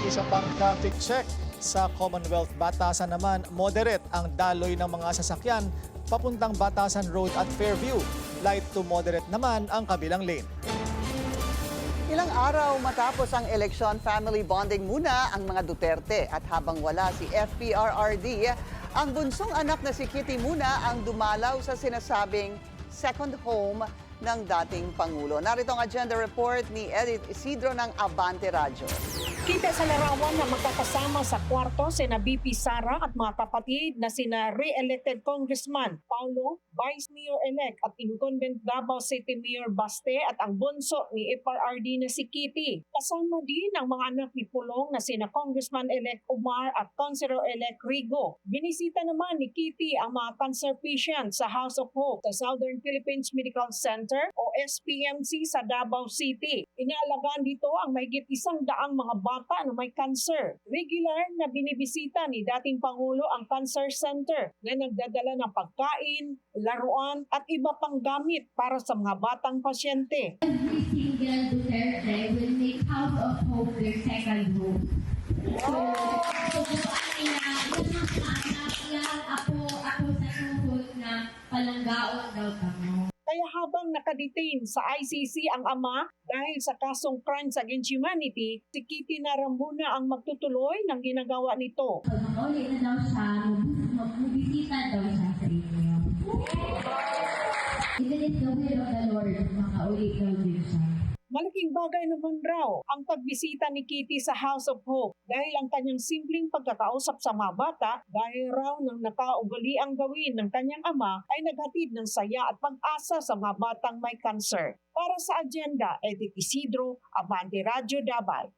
Isa pang traffic check. Sa Commonwealth Batasan naman, moderate ang daloy ng mga sasakyan papuntang Batasan Road at Fairview. Light to moderate naman ang kabilang lane. Ilang araw matapos ang eleksyon, family bonding muna ang mga Duterte. At habang wala si FPRRD, ang bunsong anak na si Kitty muna ang dumalaw sa sinasabing second home ng dating Pangulo. Narito ang agenda report ni Edith Isidro ng Abante Radyo. Kita sa larawan na magkakasama sa kwarto sina BP Sara at mga kapatid na sina re-elected Congressman Paulo, Vice Mayor-elect at incumbent Davao City Mayor Baste at ang bunso ni FPRRD na si Kitty. Kasama din ang mga anak ni Pulong na sina Congressman-elect Umar at Councilor-elect Rigo. Binisita naman ni Kitty ang mga cancer patients sa House of Hope sa Southern Philippines Medical Center o SPMC sa Davao City. Inaalagaan dito ang mahigit 100 mga bata na may cancer. Regular na binibisita ni dating Pangulo ang Cancer Center na nagdadala ng pagkain, laruan at iba pang gamit para sa mga batang pasyente. Every single Duterte will make House of Hope their second home. So nila, yung mga anak lang ako sa tuhod na palanggaon daw kamo. Kaya habang nakadetain sa ICC ang ama dahil sa kasong crimes against humanity, si Kitty Naramuna ang magtutuloy ng ginagawa nito. So makauli na daw siya, magbibisita daw siya sa inyo. Even if the will of the Lord, makauli daw din siya. Malaking bagay naman raw ang pagbisita ni Kitty sa House of Hope dahil ang kanyang simpleng pagkakausap sa mga bata dahil raw ng nakaugaliang gawin ng kanyang ama ay naghatid ng saya at pag-asa sa mga batang may cancer. Para sa agenda, Edith Isidro, Abante Radyo, Davao.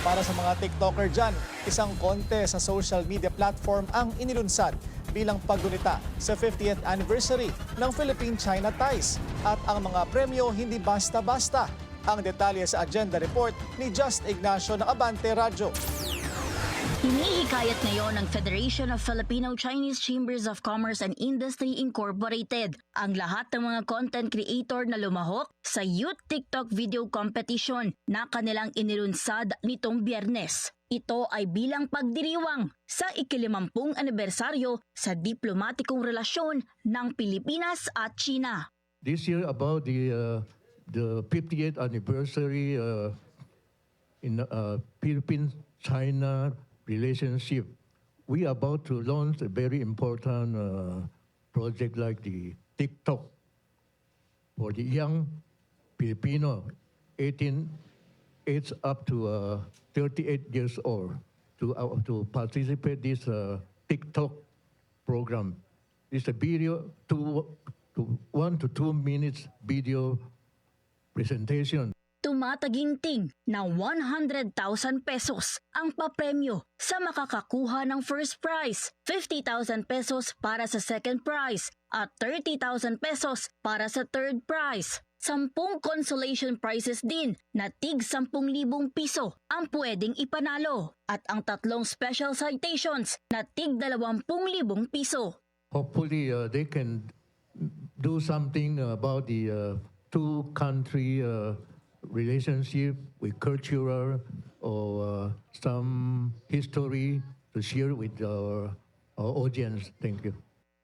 Para sa mga TikToker dyan, isang konte sa social media platform ang inilunsad bilang paggunita sa 50th anniversary ng Philippine-China ties. At ang mga premyo hindi basta-basta. Ang detalye sa agenda report ni Just Ignacio ng Abante Radyo. Hinihikayat ngayon ng Federation of Filipino-Chinese Chambers of Commerce and Industry Incorporated ang lahat ng mga content creator na lumahok sa Youth TikTok Video Competition na kanilang inilunsad nitong Biyernes. Ito ay bilang pagdiriwang sa ikilimampung anibersaryo sa diplomatikong relasyon ng Pilipinas at China. This year about the 50th anniversary in Philippines-China relationship, we are about to launch a very important project like the TikTok for the young Filipino, 18 age up to 38 years old, to participate this TikTok program. It's a video, 1 to 2 minutes video presentation. Tumataginting na 100,000 pesos ang papremyo sa makakakuha ng first prize, 50,000 pesos para sa second prize, at 30,000 pesos para sa third prize. 10 consolation prizes din na tig 10,000 piso ang pwedeng ipanalo at ang 3 special citations na tig 20,000 piso. Hopefully, they can do something about the two-country relationship with cultural or some history to share with our audience. Thank you.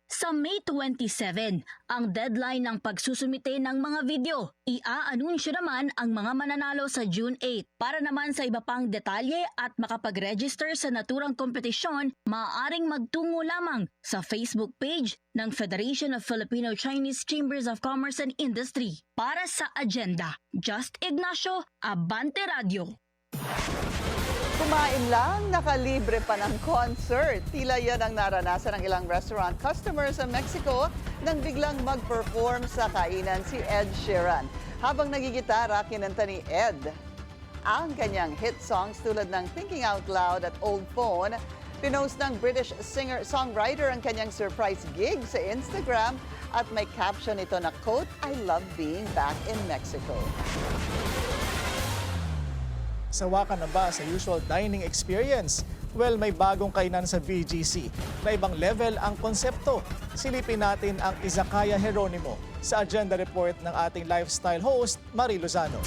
Sa May 27, ang deadline ng pagsusumite ng mga video. Ia-anunsyo naman ang mga mananalo sa June 8. Para naman sa iba pang detalye at makapag-register sa naturang kompetisyon, maaaring magtungo lamang sa Facebook page ng Federation of Filipino-Chinese Chambers of Commerce and Industry. Para sa agenda, Just Ignacio, Abante Radio. Kumain lang, nakalibre pa ng concert. Tila yan ang naranasan ng ilang restaurant customers sa Mexico nang biglang mag-perform sa kainan si Ed Sheeran. Habang nagigitara, kinanta ni Ed ang kanyang hit songs tulad ng Thinking Out Loud at Old Phone. Pinost ng British singer-songwriter ang kanyang surprise gig sa Instagram at may caption ito na, quote, "I love being back in Mexico." Sawa ka na ba sa usual dining experience? Well, may bagong kainan sa BGC na ibang level ang konsepto. Silipin natin ang Izakaya Jeronimo sa agenda report ng ating lifestyle host, Marie Lozano.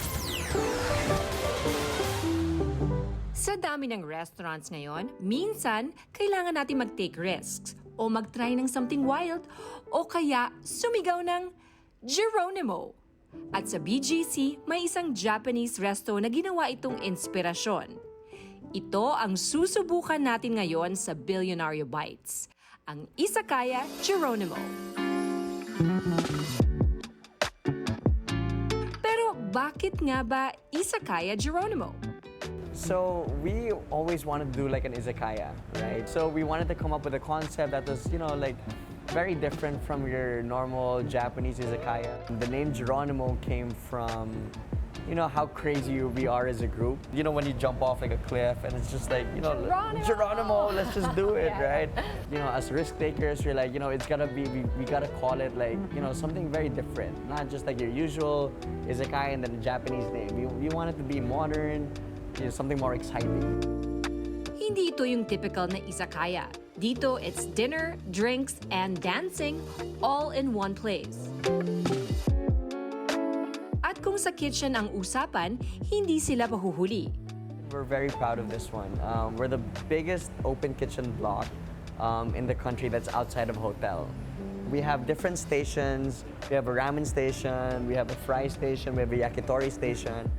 Sa dami ng restaurants ngayon, minsan kailangan natin mag-take risks o mag-try ng something wild o kaya sumigaw ng Geronimo. At sa BGC, may isang Japanese resto na ginawa itong inspirasyon. Ito ang susubukan natin ngayon sa Billionario Bites, ang Izakaya Geronimo. Pero bakit nga ba Izakaya Geronimo? So we always wanted to do like an izakaya, right? So we wanted to come up with a concept that was, like very different from your normal Japanese izakaya. The name Geronimo came from, how crazy we are as a group. When you jump off like a cliff and it's just like, Geronimo, let's just do it, right? As risk takers, we're like, it's gotta be, we gotta call it like, something very different. Not just like your usual izakaya and then a Japanese name. We want it to be modern, something more exciting. Hindi ito yung typical na izakaya. Dito, it's dinner, drinks, and dancing all in one place. At kung sa kitchen ang usapan, hindi sila mahuhuli. We're very proud of this one. We're the biggest open kitchen block in the country that's outside of a hotel. We have different stations. We have a ramen station, we have a fry station, we have a yakitori station.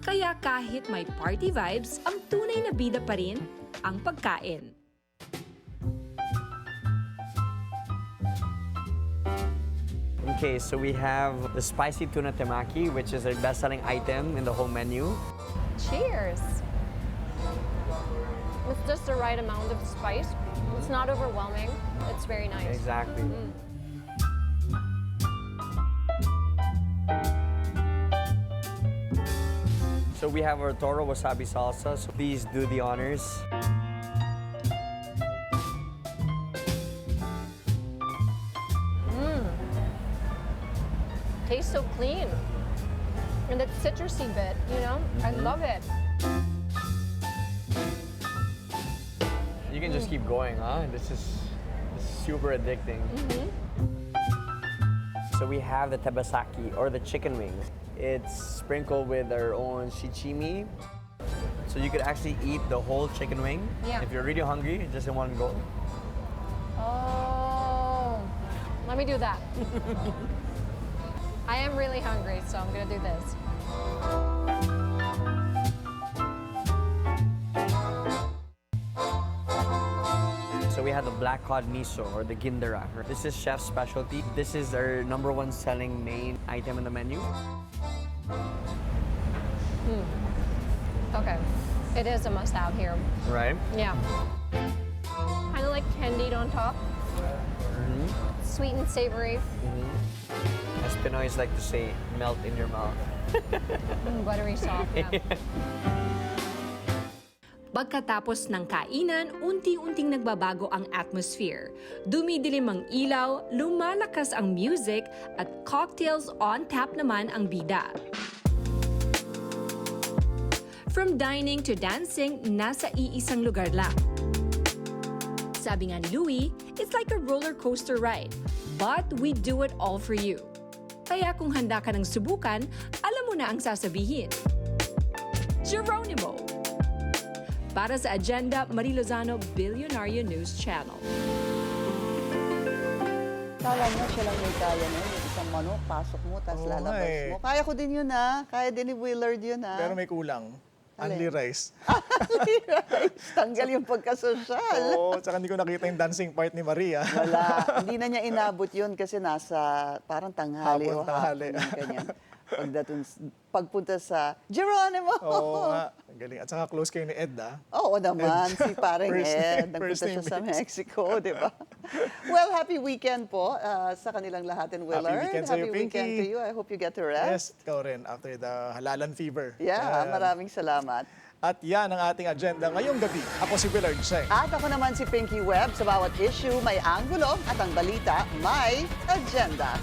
Kaya kahit may party vibes, ang tunay na bida pa rin ang pagkain. Okay, so we have the spicy tuna temaki, which is our best-selling item in the whole menu. Cheers! It's just the right amount of spice. It's not overwhelming. It's very nice. Exactly. So we have our Toro wasabi salsa, so please do the honors. Tastes so clean. And that citrusy bit, I love it. You can just keep going, huh? This is super addicting. So we have the tebasaki, or the chicken wings. It's sprinkled with our own shichimi. So you could actually eat the whole chicken wing if you're really hungry, just in one go. Oh, let me do that. I am really hungry, so I'm gonna do this. So we have the black cod miso, or the gindera. This is chef's specialty. This is our #1 selling main item in the menu. Okay. It is a must-have here. Right? Yeah. Kind of like candied on top. Sweet and savory. As Pinoys like to say, melt in your mouth. Buttery soft. Yeah. Pagkatapos ng kainan, unti-unting nagbabago ang atmosphere. Dumidilim ang ilaw, lumalakas ang music, at cocktails on tap naman ang bida. From dining to dancing, nasa iisang lugar lang. Sabi nga ni Louie, it's like a roller coaster ride, but we do it all for you. Kaya kung handa ka ng subukan, alam mo na ang sasabihin. Geronimo! Para sa Agenda, Marie Lozano, Billionario News Channel. Kala mo siya lang may kaya nun. Yung isang manok, pasok mo, tapos lalabas mo. Kaya ko din yun Kaya din ni Willard yun Pero may kulang. Only rice. Only rice. Tanggal yung pagkasosyal. Oo, tsaka hindi ko nakita yung dancing part ni Maria. Wala. Hindi na niya inabot yun kasi nasa parang tanghali o tanghali. hapon. Ganyan. Pagpunta sa Geronimo. Oo nga. Galing. At saka close kayo ni Ed, Oo naman, si parang Ed. Nagpunta siya sa Mexico, di ba? Well, happy weekend po sa kanilang lahat in Willard. Happy weekend sa'yo, Happy weekend Pinky. to you. I hope you get to rest. Yes, ikaw rin. After the halalan fever. Yeah, Yan. maraming salamat. At yan ang ating agenda ngayong gabi. Ako si Willard Cheng. At ako naman si Pinky Webb. Sa bawat issue, may anggulo at ang balita, may agenda.